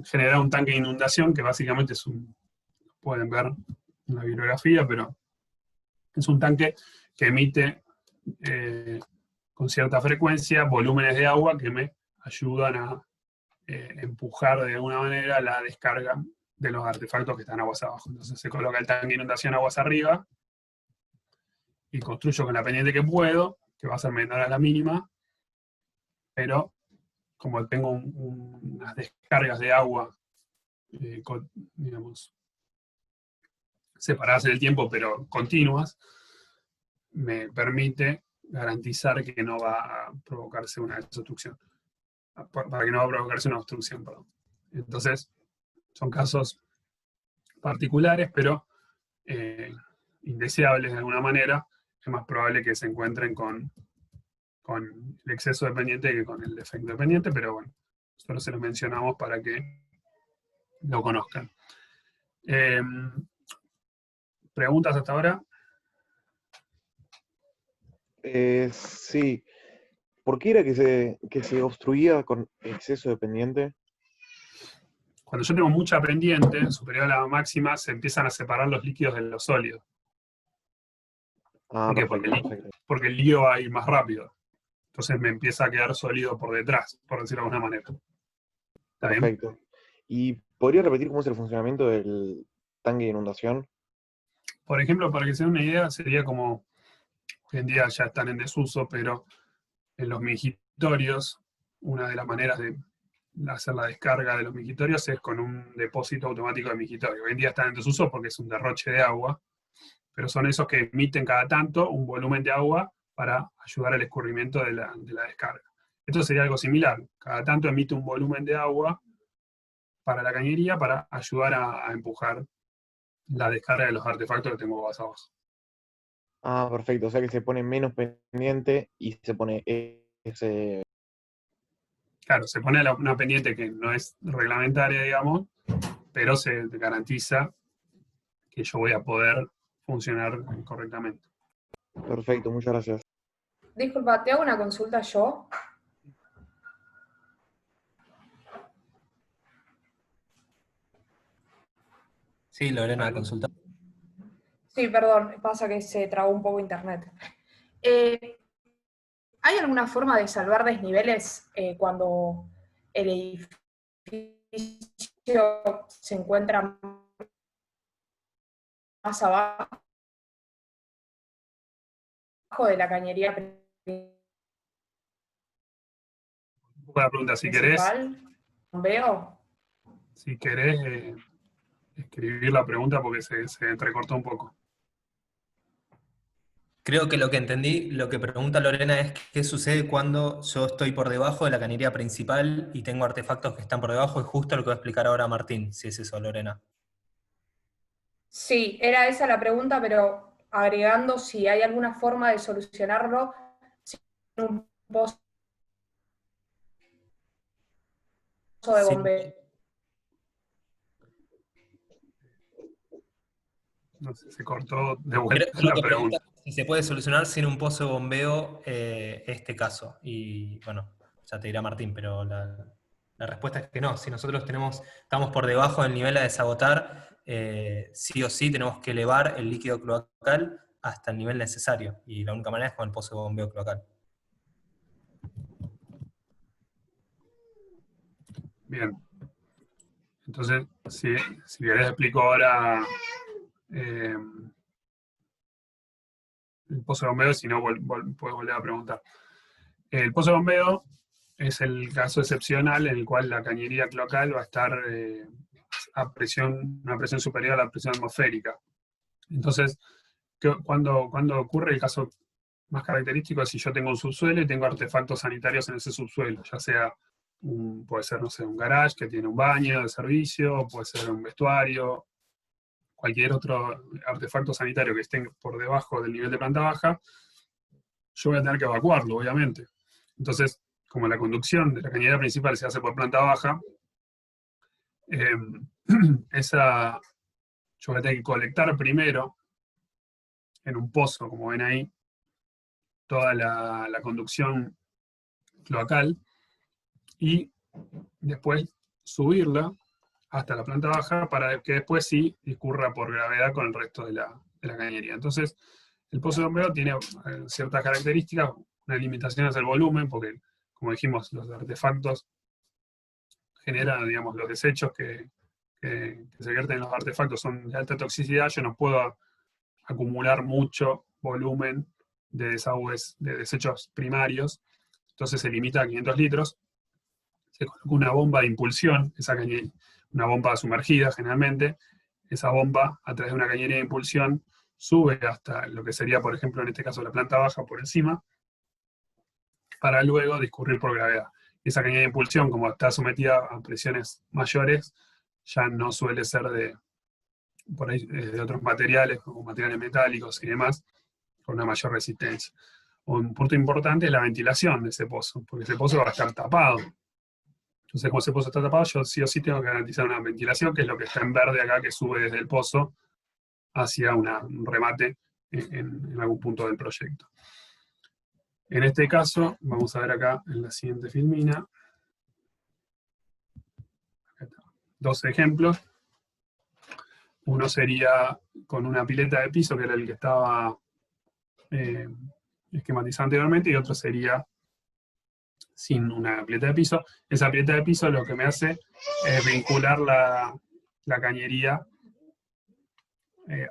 generar un tanque de inundación, que básicamente pueden ver en la bibliografía, pero es un tanque que emite con cierta frecuencia volúmenes de agua que me ayudan a empujar de alguna manera la descarga de los artefactos que están aguas abajo. Entonces se coloca el tanque de inundación aguas arriba, y construyo con la pendiente que puedo, que va a ser menor a la mínima, pero como tengo unas descargas de agua, digamos, separadas en el tiempo, pero continuas, me permite garantizar que no va a provocarse una desobstrucción. Para que no va a provocarse una obstrucción, perdón. Entonces, son casos particulares, pero indeseables de alguna manera. Es más probable que se encuentren con el exceso dependiente que con el defecto dependiente, pero bueno, solo se los mencionamos para que lo conozcan. ¿Preguntas hasta ahora? Sí. ¿Por qué era que se obstruía con exceso de pendiente? Cuando yo tengo mucha pendiente, superior a la máxima, se empiezan a separar los líquidos de los sólidos. Ah, ¿Por qué? perfecto. Porque el líquido va a ir más rápido. Entonces me empieza a quedar sólido por detrás, por decirlo de alguna manera. ¿Está bien? Perfecto. ¿Y podría repetir cómo es el funcionamiento del tanque de inundación? Por ejemplo, para que se den una idea, sería como, hoy en día ya están en desuso, pero en los migitorios, una de las maneras de hacer la descarga de los migitorios es con un depósito automático de migitorio. Hoy en día están en desuso porque es un derroche de agua, pero son esos que emiten cada tanto un volumen de agua para ayudar al escurrimiento de la descarga. Esto sería algo similar. Cada tanto emite un volumen de agua para la cañería para ayudar a empujar la descarga de los artefactos que tengo más abajo. Ah, perfecto. O sea que se pone menos pendiente y se pone ese... Claro, se pone una pendiente que no es reglamentaria, digamos, pero se garantiza que yo voy a poder funcionar correctamente. Perfecto, muchas gracias. Disculpa, ¿te hago una consulta yo? Sí, Lorena, consulta. Sí, perdón, pasa que se trabó un poco internet. ¿Hay alguna forma de salvar desniveles cuando el edificio se encuentra más abajo de la cañería Buena pregunta, si querés principal? ¿Veo? Si querés escribir la pregunta porque se entrecortó un poco. Creo que lo que entendí, lo que pregunta Lorena es qué sucede cuando yo estoy por debajo de la cañería principal y tengo artefactos que están por debajo, y justo lo que va a explicar ahora Martín, si es eso, Lorena. Sí, era esa la pregunta, pero agregando si hay alguna forma de solucionarlo sin un pozo de Sí. bombeo. No sé, se cortó de vuelta Creo la que pregunta. si se puede solucionar sin un pozo de bombeo este caso. Y bueno, ya te dirá Martín, pero la respuesta es que no. Si nosotros estamos por debajo del nivel a desagotar, sí o sí tenemos que elevar el líquido cloacal hasta el nivel necesario. Y la única manera es con el pozo de bombeo cloacal. Bien. Entonces, si querés explico ahora el pozo de bombeo, si no, puedes volver a preguntar. El pozo de bombeo es el caso excepcional en el cual la cañería cloacal va a estar a una presión superior a la presión atmosférica. Entonces, cuando ocurre el caso más característico es si yo tengo un subsuelo y tengo artefactos sanitarios en ese subsuelo, ya sea puede ser, no sé, un garage que tiene un baño de servicio, puede ser un vestuario, cualquier otro artefacto sanitario que esté por debajo del nivel de planta baja, yo voy a tener que evacuarlo, obviamente. Entonces, como la conducción de la cañería principal se hace por planta baja, yo voy a tener que colectar primero en un pozo, como ven ahí, toda la conducción cloacal, y después subirla hasta la planta baja para que después sí discurra por gravedad con el resto de la cañería. Entonces, el pozo de bombeo tiene ciertas características, una limitación es el volumen, porque, como dijimos, los artefactos generan, digamos, los desechos que se vierten en los artefactos son de alta toxicidad, yo no puedo acumular mucho volumen de desagües, de desechos primarios, entonces se limita a 500 litros, se coloca una bomba de impulsión, una bomba sumergida generalmente, esa bomba a través de una cañería de impulsión sube hasta lo que sería, por ejemplo, en este caso la planta baja por encima, para luego discurrir por gravedad. Esa cañería de impulsión, como está sometida a presiones mayores, ya no suele ser por ahí, de otros materiales, como materiales metálicos y demás, con una mayor resistencia. Un punto importante es la ventilación de ese pozo, porque ese pozo va a estar tapado. Entonces, como ese pozo está tapado, yo sí o sí tengo que garantizar una ventilación, que es lo que está en verde acá, que sube desde el pozo hacia un remate en algún punto del proyecto. En este caso, vamos a ver acá en la siguiente filmina, acá está, 2 ejemplos. Uno sería con una pileta de piso, que era el que estaba esquematizado anteriormente, y otro sería sin una pileta de piso. Esa pileta de piso lo que me hace es vincular la cañería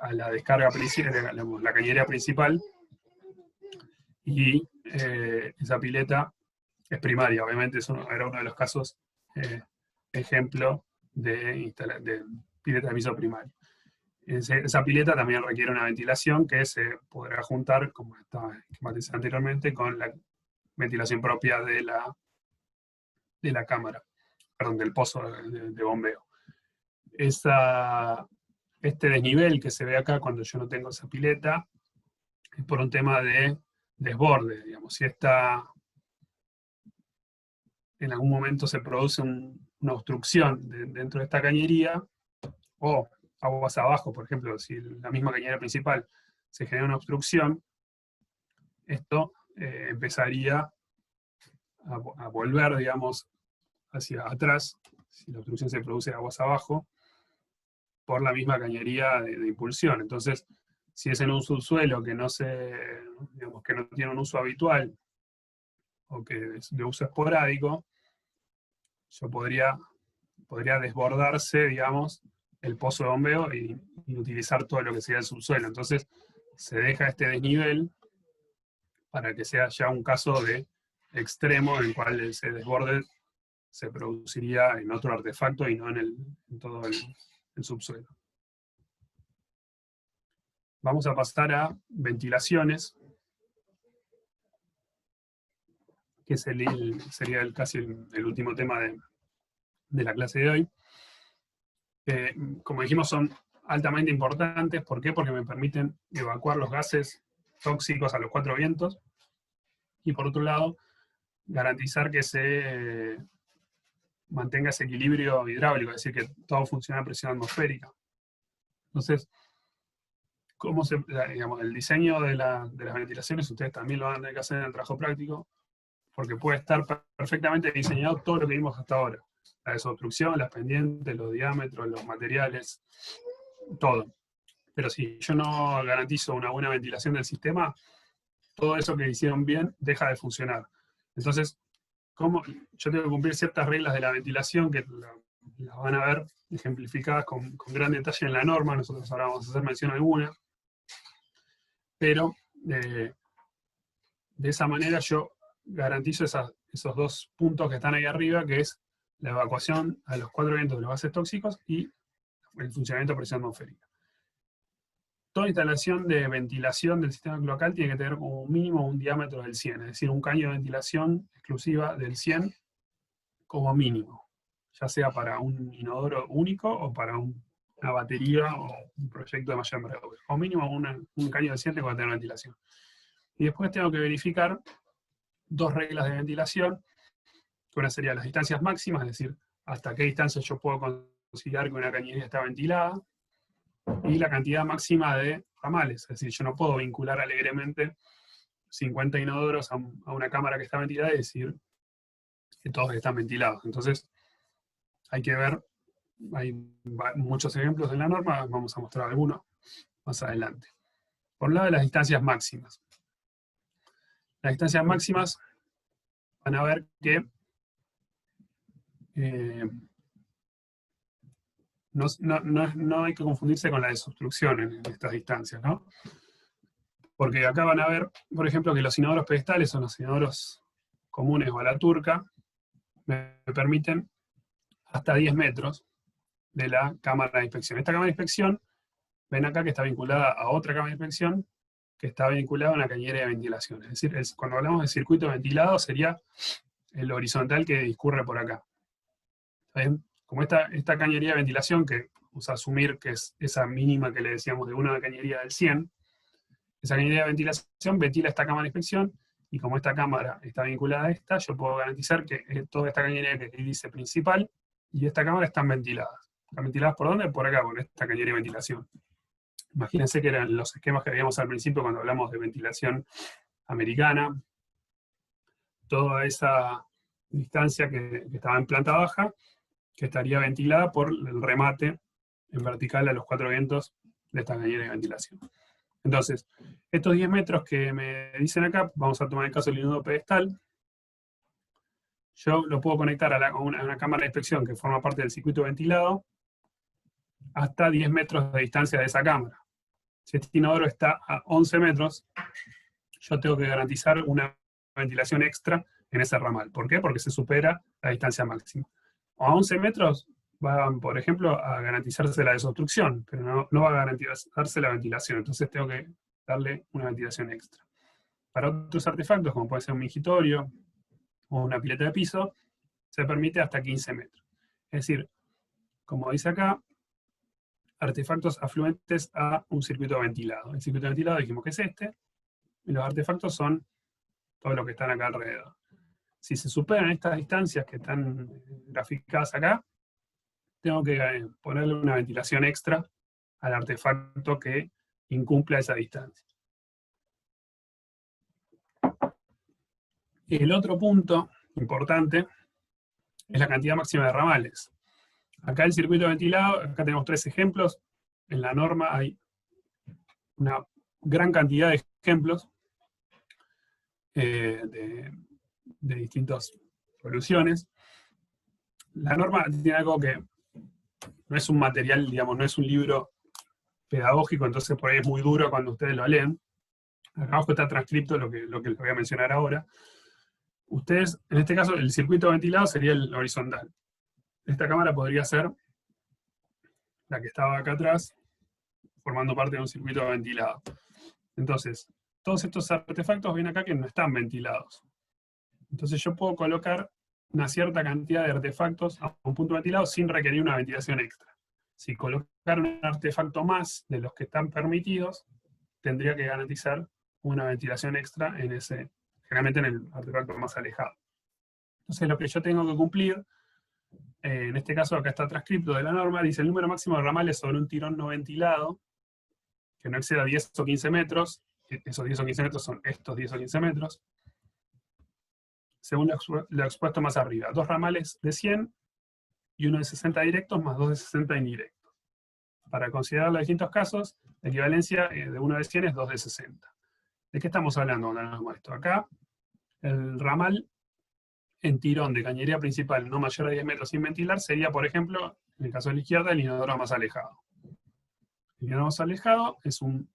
a la descarga principal, la cañería principal, y esa pileta es primaria, obviamente era uno de los casos ejemplo de pileta de piso primario. Esa pileta también requiere una ventilación que se podrá juntar, como estaba esquematizado anteriormente, con la ventilación propia de la cámara, perdón, del pozo de bombeo. Este desnivel que se ve acá cuando yo no tengo esa pileta es por un tema de desborde, digamos. Si en algún momento se produce una obstrucción dentro de esta cañería, o aguas abajo, por ejemplo, si la misma cañería principal se genera una obstrucción, esto empezaría a volver, digamos, hacia atrás, si la obstrucción se produce aguas abajo, por la misma cañería de impulsión. Entonces, si es en un subsuelo que digamos, que no tiene un uso habitual, o que es de uso esporádico, yo podría desbordarse, digamos, el pozo de bombeo y utilizar todo lo que sería el subsuelo. Entonces, se deja este desnivel para que sea ya un caso de extremo en el cual ese desborde se produciría en otro artefacto y no en todo el subsuelo. Vamos a pasar a ventilaciones, que sería casi el último tema de la clase de hoy. Como dijimos, son altamente importantes. ¿Por qué? Porque me permiten evacuar los gases tóxicos a los 4 vientos, y por otro lado, garantizar que se mantenga ese equilibrio hidráulico, es decir, que todo funcione a presión atmosférica. Entonces, digamos, el diseño de las ventilaciones, ustedes también lo van a tener que hacer en el trabajo práctico, porque puede estar perfectamente diseñado todo lo que vimos hasta ahora. La desobstrucción, las pendientes, los diámetros, los materiales, todo. Pero si yo no garantizo una buena ventilación del sistema, todo eso que hicieron bien deja de funcionar. Entonces, yo tengo que cumplir ciertas reglas de la ventilación que las van a ver ejemplificadas con gran detalle en la norma. Nosotros ahora vamos a hacer mención a alguna. Pero de esa manera yo garantizo esos 2 puntos que están ahí arriba, que es la evacuación a los 4 vientos de los gases tóxicos y el funcionamiento a presión atmosférica. Toda instalación de ventilación del sistema cloacal tiene que tener como mínimo un diámetro del 100, es decir, un caño de ventilación exclusiva del 100 como mínimo, ya sea para un inodoro único o para una batería o un proyecto de mayor envergadura. Como mínimo un caño de 100 tengo que tener ventilación. Y después tengo que verificar 2 reglas de ventilación, que una sería las distancias máximas, es decir, hasta qué distancia yo puedo considerar que una cañería está ventilada, y la cantidad máxima de ramales, es decir, yo no puedo vincular alegremente 50 inodoros a una cámara que está ventilada y decir que todos están ventilados. Entonces, hay que ver, hay muchos ejemplos en la norma, vamos a mostrar algunos más adelante. Por un lado, las distancias máximas. Las distancias máximas van a ver que no hay que confundirse con la desobstrucción en estas distancias, ¿no? Porque acá van a ver, por ejemplo, que los inodoros pedestales o los inodoros comunes o a la turca me permiten hasta 10 metros de la cámara de inspección. Esta cámara de inspección, ven acá que está vinculada a otra cámara de inspección que está vinculada a una cañería de ventilación. Es decir, cuando hablamos de circuito ventilado sería el horizontal que discurre por acá. ¿Bien? Como esta cañería de ventilación, que vamos a asumir que es esa mínima que le decíamos de una cañería del 100, esa cañería de ventilación ventila esta cámara de inspección, y como esta cámara está vinculada a esta, yo puedo garantizar que toda esta cañería que dice principal y esta cámara están ventiladas. ¿Están ventiladas por dónde? Por acá, por esta cañería de ventilación. Imagínense que eran los esquemas que veíamos al principio cuando hablamos de ventilación americana. Toda esa distancia que estaba en planta baja, que estaría ventilada por el remate en vertical a los 4 vientos de esta cañería de ventilación. Entonces, estos 10 metros que me dicen acá, vamos a tomar el caso del inodo pedestal, yo lo puedo conectar a una cámara de inspección que forma parte del circuito ventilado hasta 10 metros de distancia de esa cámara. Si este inodoro está a 11 metros, yo tengo que garantizar una ventilación extra en ese ramal. ¿Por qué? Porque se supera la distancia máxima. O a 11 metros van, por ejemplo, a garantizarse la desobstrucción, pero no va a garantizarse la ventilación. Entonces tengo que darle una ventilación extra. Para otros artefactos, como puede ser un mingitorio o una pileta de piso, se permite hasta 15 metros. Es decir, como dice acá, artefactos afluentes a un circuito ventilado. El circuito ventilado dijimos que es este, y los artefactos son todo lo que están acá alrededor. Si se superan estas distancias que están graficadas acá, tengo que ponerle una ventilación extra al artefacto que incumpla esa distancia. El otro punto importante es la cantidad máxima de ramales. Acá el circuito ventilado, acá tenemos 3 ejemplos. En la norma hay una gran cantidad de ejemplos de distintas soluciones. La norma tiene algo que no es un material, digamos, no es un libro pedagógico, entonces por ahí es muy duro cuando ustedes lo leen. Acá abajo está transcripto lo que les voy a mencionar ahora. Ustedes, en este caso, el circuito ventilado sería el horizontal. Esta cámara podría ser la que estaba acá atrás, formando parte de un circuito ventilado. Entonces, todos estos artefactos ven acá que no están ventilados. Entonces yo puedo colocar una cierta cantidad de artefactos a un punto ventilado sin requerir una ventilación extra. Si colocar un artefacto más de los que están permitidos, tendría que garantizar una ventilación extra en ese, generalmente en el artefacto más alejado. Entonces lo que yo tengo que cumplir, en este caso acá está transcripto de la norma, dice el número máximo de ramales sobre un tirón no ventilado, que no exceda 10 o 15 metros, esos 10 o 15 metros son estos 10 o 15 metros, según lo expuesto más arriba. 2 ramales de 100 y uno de 60 directos más 2 de 60 indirectos. Para considerar los distintos casos, la equivalencia de 1 de 100 es 2 de 60. ¿De qué estamos hablando cuando hablamos de esto? Acá, el ramal en tirón de cañería principal no mayor a 10 metros sin ventilar sería, por ejemplo, en el caso de la izquierda, el inodoro más alejado. El inodoro más alejado es un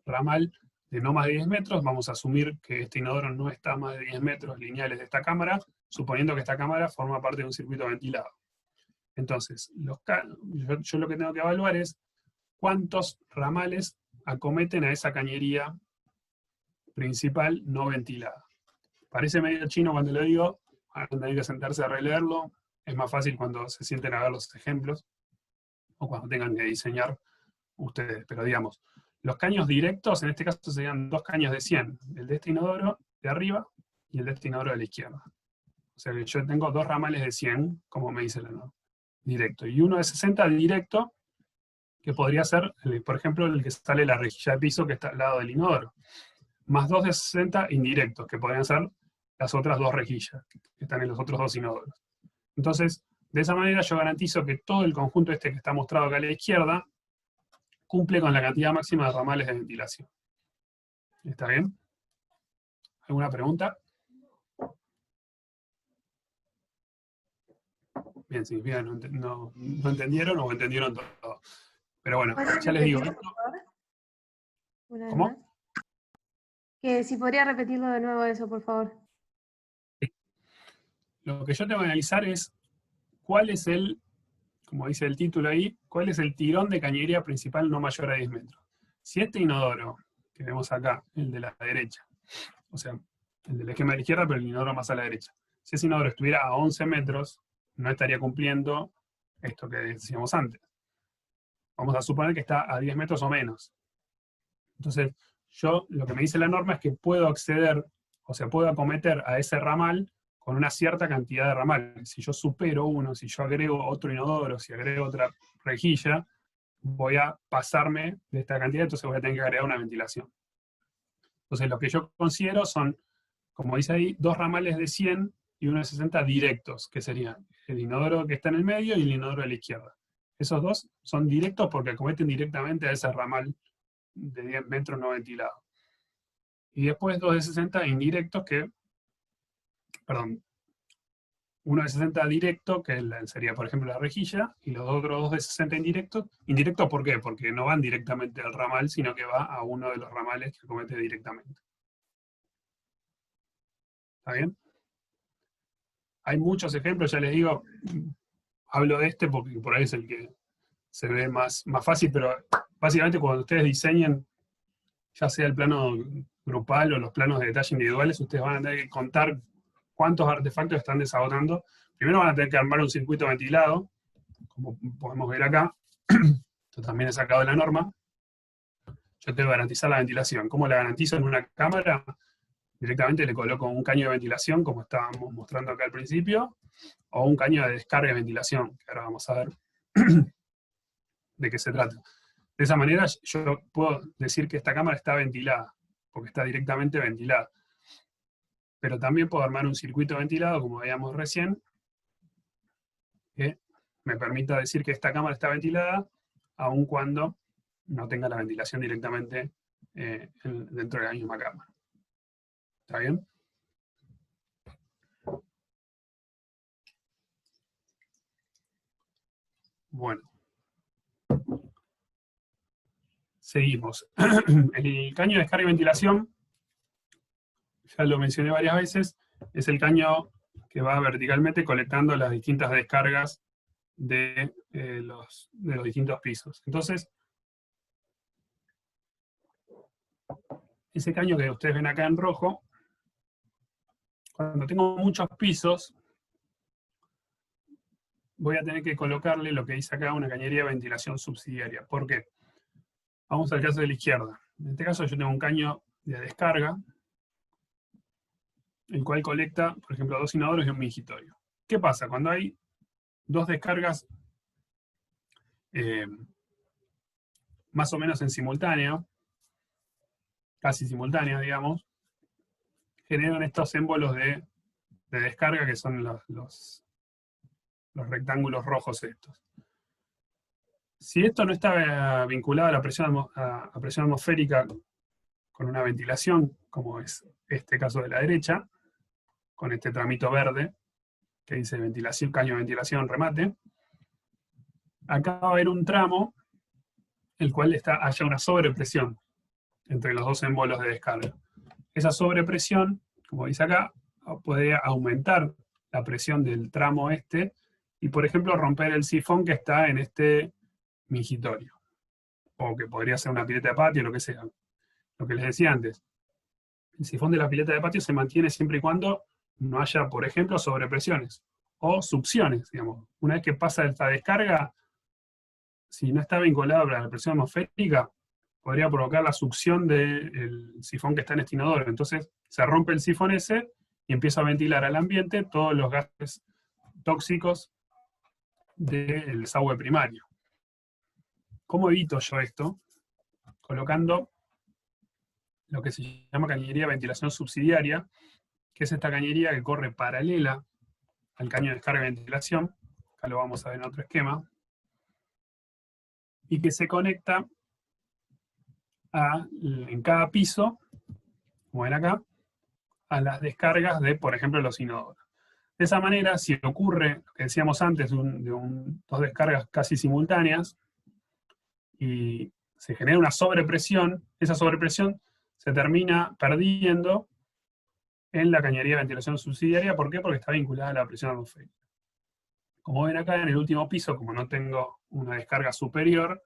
ramal de no más de 10 metros, vamos a asumir que este inodoro no está a más de 10 metros lineales de esta cámara, suponiendo que esta cámara forma parte de un circuito ventilado. Entonces, yo lo que tengo que evaluar es cuántos ramales acometen a esa cañería principal no ventilada. Parece medio chino cuando lo digo, van a tener que sentarse a releerlo, es más fácil cuando se sienten a ver los ejemplos, o cuando tengan que diseñar ustedes, pero digamos, los caños directos, en este caso serían 2 caños de 100, el de este inodoro de arriba y el de este inodoro de la izquierda. O sea que yo tengo 2 ramales de 100, como me dice la norma, directo, y uno de 60 directo, que podría ser, por ejemplo, el que sale la rejilla de piso que está al lado del inodoro, más 2 de 60 indirectos, que podrían ser las otras 2 rejillas, que están en los otros 2 inodoros. Entonces, de esa manera yo garantizo que todo el conjunto este que está mostrado acá a la izquierda, cumple con la cantidad máxima de ramales de ventilación. ¿Está bien? ¿Alguna pregunta? bien, significa no entendieron o entendieron todo. Pero bueno, ¿Puedes ya les digo. repetirlo, por favor? Una vez ¿Cómo? más. Que si podría repetirlo de nuevo eso, por favor. Lo que yo tengo que analizar es cuál es el, como dice el título ahí, cuál es el tirón de cañería principal no mayor a 10 metros. Si este inodoro, que vemos acá, el de la derecha, o sea, el del esquema de la izquierda, pero el inodoro más a la derecha, si ese inodoro estuviera a 11 metros, no estaría cumpliendo esto que decíamos antes. Vamos a suponer que está a 10 metros o menos. Entonces, yo, lo que me dice la norma es que puedo acceder, o sea, puedo acometer a ese ramal con una cierta cantidad de ramal. Si yo supero uno, si yo agrego otro inodoro, si agrego otra rejilla, voy a pasarme de esta cantidad, entonces voy a tener que agregar una ventilación. Entonces, lo que yo considero son, como dice ahí, 2 ramales de 100 y uno de 60 directos, que serían el inodoro que está en el medio y el inodoro de la izquierda. Esos dos son directos porque acometen directamente a ese ramal de 10 metros no ventilado. Y después 2 de 60 indirectos que, perdón, uno de 60 directo, que sería por ejemplo la rejilla, y los otros 2 de 60 indirectos. ¿Indirectos por qué? Porque no van directamente al ramal, sino que va a uno de los ramales que acomete directamente. ¿Está bien? Hay muchos ejemplos, ya les digo, hablo de este porque por ahí es el que se ve más fácil, pero básicamente cuando ustedes diseñen, ya sea el plano grupal o los planos de detalle individuales, ustedes van a tener que contar cuántos artefactos están desagotando. Primero van a tener que armar un circuito ventilado, como podemos ver acá. Esto también es sacado de la norma. Yo tengo que garantizar la ventilación. ¿Cómo la garantizo en una cámara? Directamente le coloco un caño de ventilación, como estábamos mostrando acá al principio, o un caño de descarga de ventilación, que ahora vamos a ver de qué se trata. De esa manera yo puedo decir que esta cámara está ventilada, porque está directamente ventilada. Pero también puedo armar un circuito ventilado, como veíamos recién, que me permita decir que esta cámara está ventilada, aun cuando no tenga la ventilación directamente dentro de la misma cámara. ¿Está bien? Bueno. Seguimos. El caño de descarga y ventilación, ya lo mencioné varias veces, es el caño que va verticalmente colectando las distintas descargas de los distintos pisos. Entonces, ese caño que ustedes ven acá en rojo, cuando tengo muchos pisos, voy a tener que colocarle lo que dice acá, una cañería de ventilación subsidiaria. ¿Por qué? Vamos al caso de la izquierda. En este caso yo tengo un caño de descarga, el cual colecta, por ejemplo, 2 inodoros y un mingitorio. ¿Qué pasa? Cuando hay 2 descargas más o menos en simultáneo, casi simultáneas, digamos, generan estos émbolos de descarga que son los rectángulos rojos estos. Si esto no está vinculado a la presión atmosférica con una ventilación, como es este caso de la derecha, con este tramito verde, que dice ventilación, caño de ventilación, remate, acá va a haber un tramo, el cual haya una sobrepresión entre los 2 émbolos de descarga. Esa sobrepresión, como dice acá, puede aumentar la presión del tramo este, y por ejemplo romper el sifón que está en este mingitorio. O que podría ser una pileta de patio, lo que sea. Lo que les decía antes. El sifón de la pileta de patio se mantiene siempre y cuando no haya, por ejemplo, sobrepresiones. O succiones, digamos. Una vez que pasa esta descarga, si no está vinculado a la presión atmosférica, podría provocar la succión del sifón que está en este inodoro. Entonces se rompe el sifón ese y empieza a ventilar al ambiente todos los gases tóxicos del desagüe primario. ¿Cómo evito yo esto? Colocando lo que se llama cañería de ventilación subsidiaria, que es esta cañería que corre paralela al caño de descarga de ventilación, acá lo vamos a ver en otro esquema, y que se conecta en cada piso, como ven acá, a las descargas de, por ejemplo, los inodoros. De De esa manera, si ocurre lo que decíamos antes, dos descargas casi simultáneas, y se genera una sobrepresión, esa sobrepresión se termina perdiendo en la cañería de ventilación subsidiaria. ¿Por qué? Porque está vinculada a la presión atmosférica. Como ven acá en el último piso, como no tengo una descarga superior,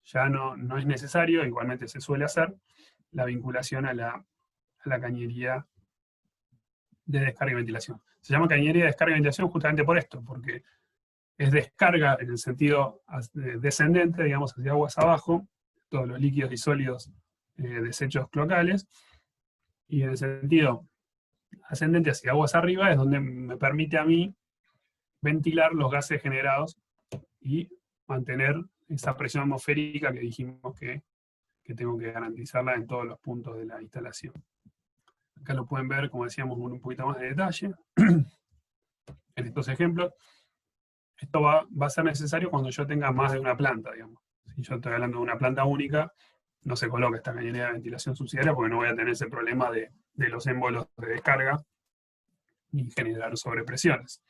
ya no es necesario, igualmente se suele hacer, la vinculación a la cañería de descarga y ventilación. Se llama cañería de descarga y ventilación justamente por esto, porque es descarga en el sentido descendente, digamos, hacia aguas abajo, todos los líquidos y sólidos desechos cloacales, y en el sentido ascendente hacia aguas arriba es donde me permite a mí ventilar los gases generados y mantener esa presión atmosférica que dijimos que tengo que garantizarla en todos los puntos de la instalación. Acá lo pueden ver, como decíamos, con un poquito más de detalle en estos ejemplos. Esto va a ser necesario cuando yo tenga más de una planta, digamos. Si yo estoy hablando de una planta única, no se coloca esta cañería de ventilación subsidiaria porque no voy a tener ese problema de los émbolos de descarga y generar sobrepresiones.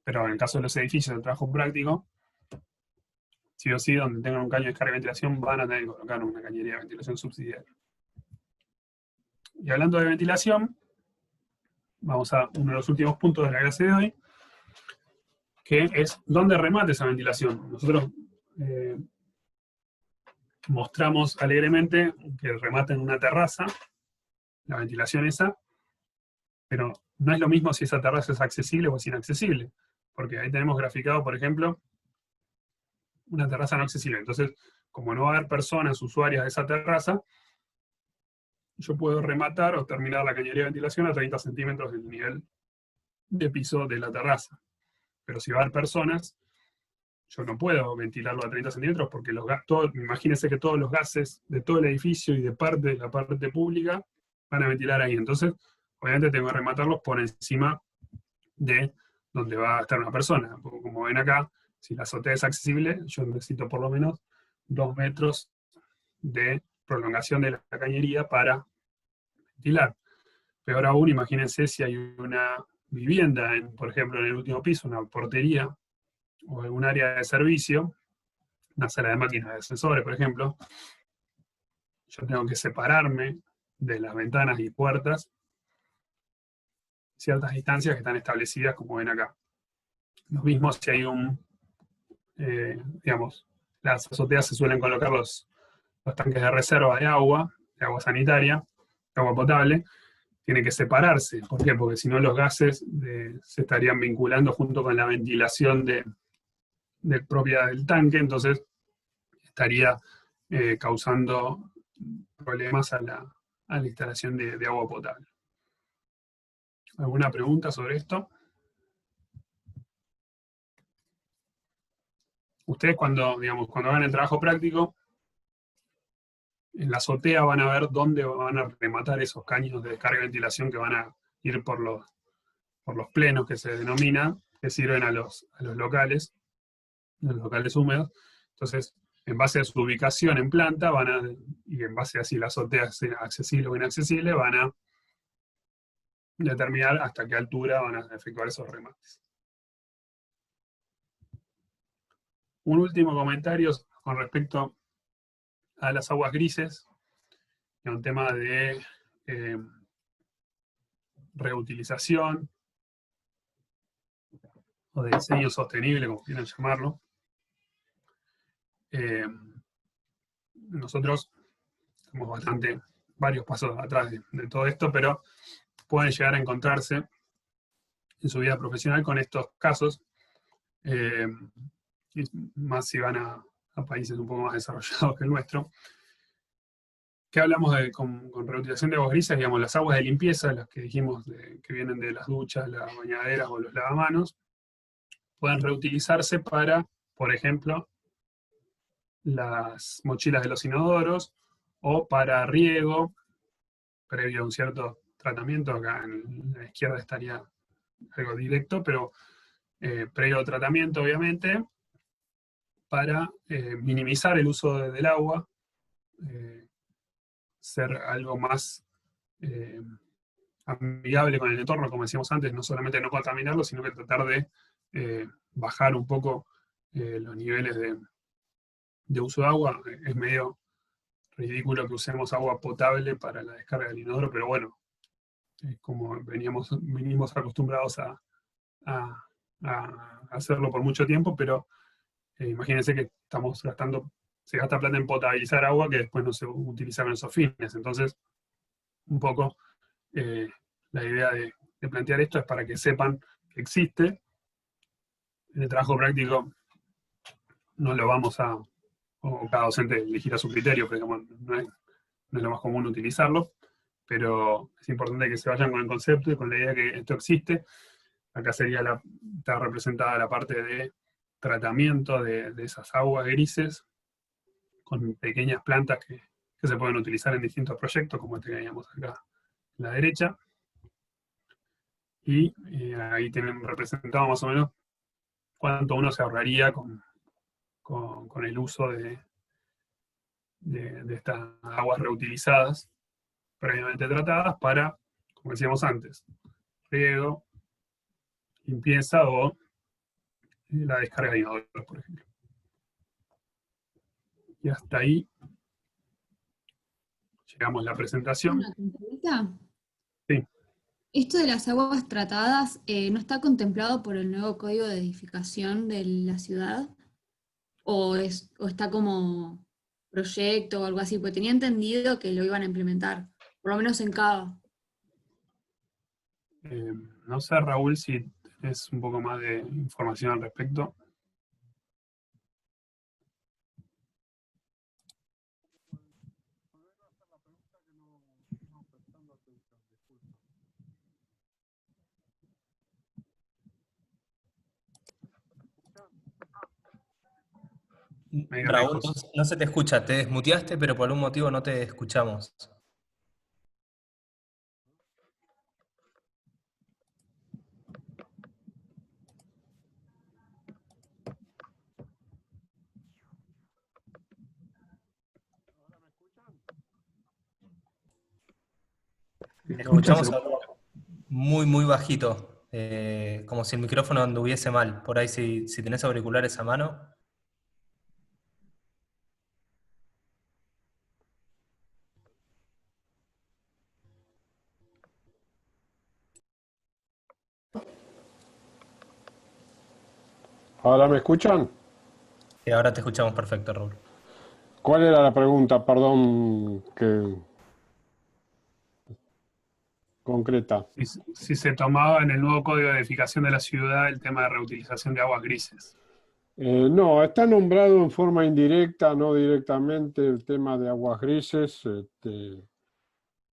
Pero en el caso de los edificios de trabajo práctico, sí o sí, donde tengan un caño de descarga y ventilación, van a tener que colocar una cañería de ventilación subsidiaria. Y hablando de ventilación, vamos a uno de los últimos puntos de la clase de hoy, que es dónde remate esa ventilación. Nosotros mostramos alegremente que remata en una terraza, la ventilación esa, pero no es lo mismo si esa terraza es accesible o es inaccesible, porque ahí tenemos graficado, por ejemplo, una terraza no accesible. Entonces, como no va a haber personas usuarias de esa terraza, yo puedo rematar o terminar la cañería de ventilación a 30 centímetros del nivel de piso de la terraza. Pero si va a haber personas, yo no puedo ventilarlo a 30 centímetros porque imagínense que todos los gases de todo el edificio y de la parte pública van a ventilar ahí. Entonces, obviamente tengo que rematarlos por encima de donde va a estar una persona. Como ven acá, si la azotea es accesible, yo necesito por lo menos 2 metros de prolongación de la cañería para ventilar. Peor aún, imagínense si hay una vivienda, por ejemplo, en el último piso, una portería, o algún área de servicio, una sala de máquinas de sensores, por ejemplo, yo tengo que separarme de las ventanas y puertas ciertas distancias que están establecidas, como ven acá. Lo mismo si hay digamos, las azoteas se suelen colocar los tanques de reserva de agua sanitaria, de agua potable, tiene que separarse. ¿Por qué? Porque si no los gases se estarían vinculando junto con la ventilación propia del tanque, entonces estaría causando problemas a la instalación de agua potable. ¿Alguna pregunta sobre esto? Ustedes cuando hagan el trabajo práctico, en la azotea van a ver dónde van a rematar esos caños de descarga y ventilación que van a ir por los plenos que se denominan, que sirven a los locales húmedos. Entonces, en base a su ubicación en planta, y en base a si la azotea es accesible o inaccesible, van a determinar hasta qué altura van a efectuar esos remates. Un último comentario con respecto a las aguas grises, es un tema de reutilización o de diseño sostenible, como quieran llamarlo. Nosotros estamos varios pasos atrás de todo esto, pero pueden llegar a encontrarse en su vida profesional con estos casos, y más si van a países un poco más desarrollados que el nuestro. ¿Qué hablamos con reutilización de aguas grises? Digamos, las aguas de limpieza, las que dijimos que vienen de las duchas, las bañaderas o los lavamanos, pueden reutilizarse para, por ejemplo, las mochilas de los inodoros, o para riego, previo a un cierto tratamiento. Acá en la izquierda estaría algo directo, pero previo al tratamiento, obviamente, para minimizar el uso del agua, ser algo más amigable con el entorno, como decíamos antes, no solamente no contaminarlo, sino que tratar de bajar un poco los niveles de uso de agua. Es medio ridículo que usemos agua potable para la descarga del inodoro, pero bueno, como venimos acostumbrados a hacerlo por mucho tiempo, pero imagínense que se gasta plata en potabilizar agua que después no se utiliza con esos fines. Entonces, un poco la idea de plantear esto es para que sepan que existe. En el trabajo práctico no lo vamos o cada docente elegirá su criterio, pero no es lo más común utilizarlo, pero es importante que se vayan con el concepto y con la idea que esto existe. Acá está representada la parte de tratamiento de esas aguas grises, con pequeñas plantas que se pueden utilizar en distintos proyectos, como este que veíamos acá a la derecha. Y ahí tienen representado más o menos cuánto uno se ahorraría con el uso de estas aguas reutilizadas, previamente tratadas, para, como decíamos antes, riego, limpieza o la descarga de inodoros, por ejemplo. Y hasta ahí llegamos a la presentación. ¿Una consulta? Sí. Esto de las aguas tratadas, ¿no está contemplado por el nuevo código de edificación de la ciudad? ¿O está como proyecto o algo así? Porque tenía entendido que lo iban a implementar, por lo menos en Cava. No sé, Raúl, si tenés un poco más de información al respecto. Raúl, no se te escucha, te desmuteaste, pero por algún motivo no te escuchamos. Te escuchamos muy, muy bajito, como si el micrófono anduviese mal. Por ahí, si tenés auriculares a mano. ¿Ahora me escuchan? Sí, ahora te escuchamos perfecto, Raúl. ¿Cuál era la pregunta, perdón, concreta? Si se tomaba en el nuevo código de edificación de la ciudad el tema de reutilización de aguas grises. No, está nombrado en forma indirecta, no directamente, el tema de aguas grises.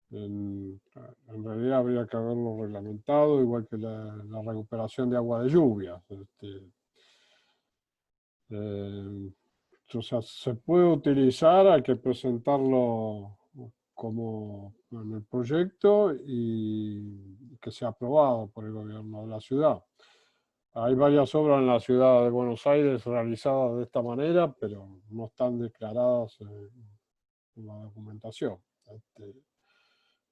En realidad habría que haberlo reglamentado, igual que la recuperación de agua de lluvia. O sea, se puede utilizar, hay que presentarlo como en el proyecto y que sea aprobado por el gobierno de la ciudad. Hay varias obras en la ciudad de Buenos Aires realizadas de esta manera, pero no están declaradas en la documentación.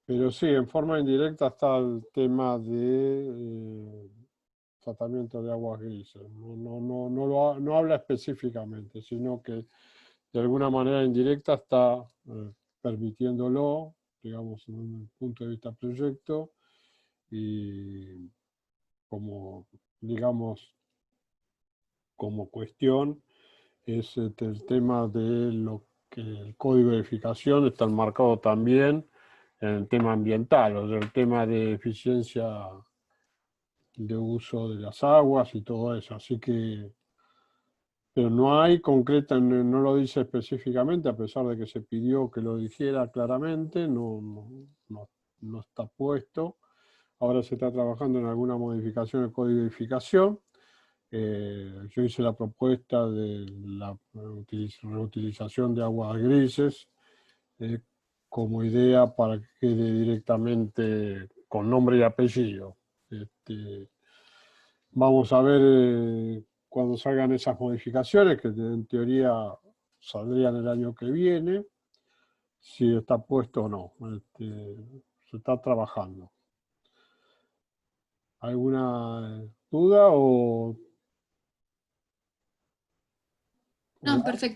Pero sí, en forma indirecta está el tema de tratamiento de aguas grises. No habla específicamente, sino que de alguna manera indirecta está permitiéndolo, digamos, desde un punto de vista proyecto, y como, digamos, como cuestión es el tema de lo que el código de edificación está enmarcado también en el tema ambiental, o sea, el tema de eficiencia de uso de las aguas y todo eso. Así que, pero no hay concreta, no lo dice específicamente, a pesar de que se pidió que lo dijera claramente, no está puesto. Ahora se está trabajando en alguna modificación del código de edificación. Yo hice la propuesta de la reutilización de aguas grises como idea para que quede directamente con nombre y apellido. Vamos a ver cuando salgan esas modificaciones, que en teoría saldrían el año que viene, si está puesto o no. Se está trabajando. ¿Alguna duda o...? No, perfecto.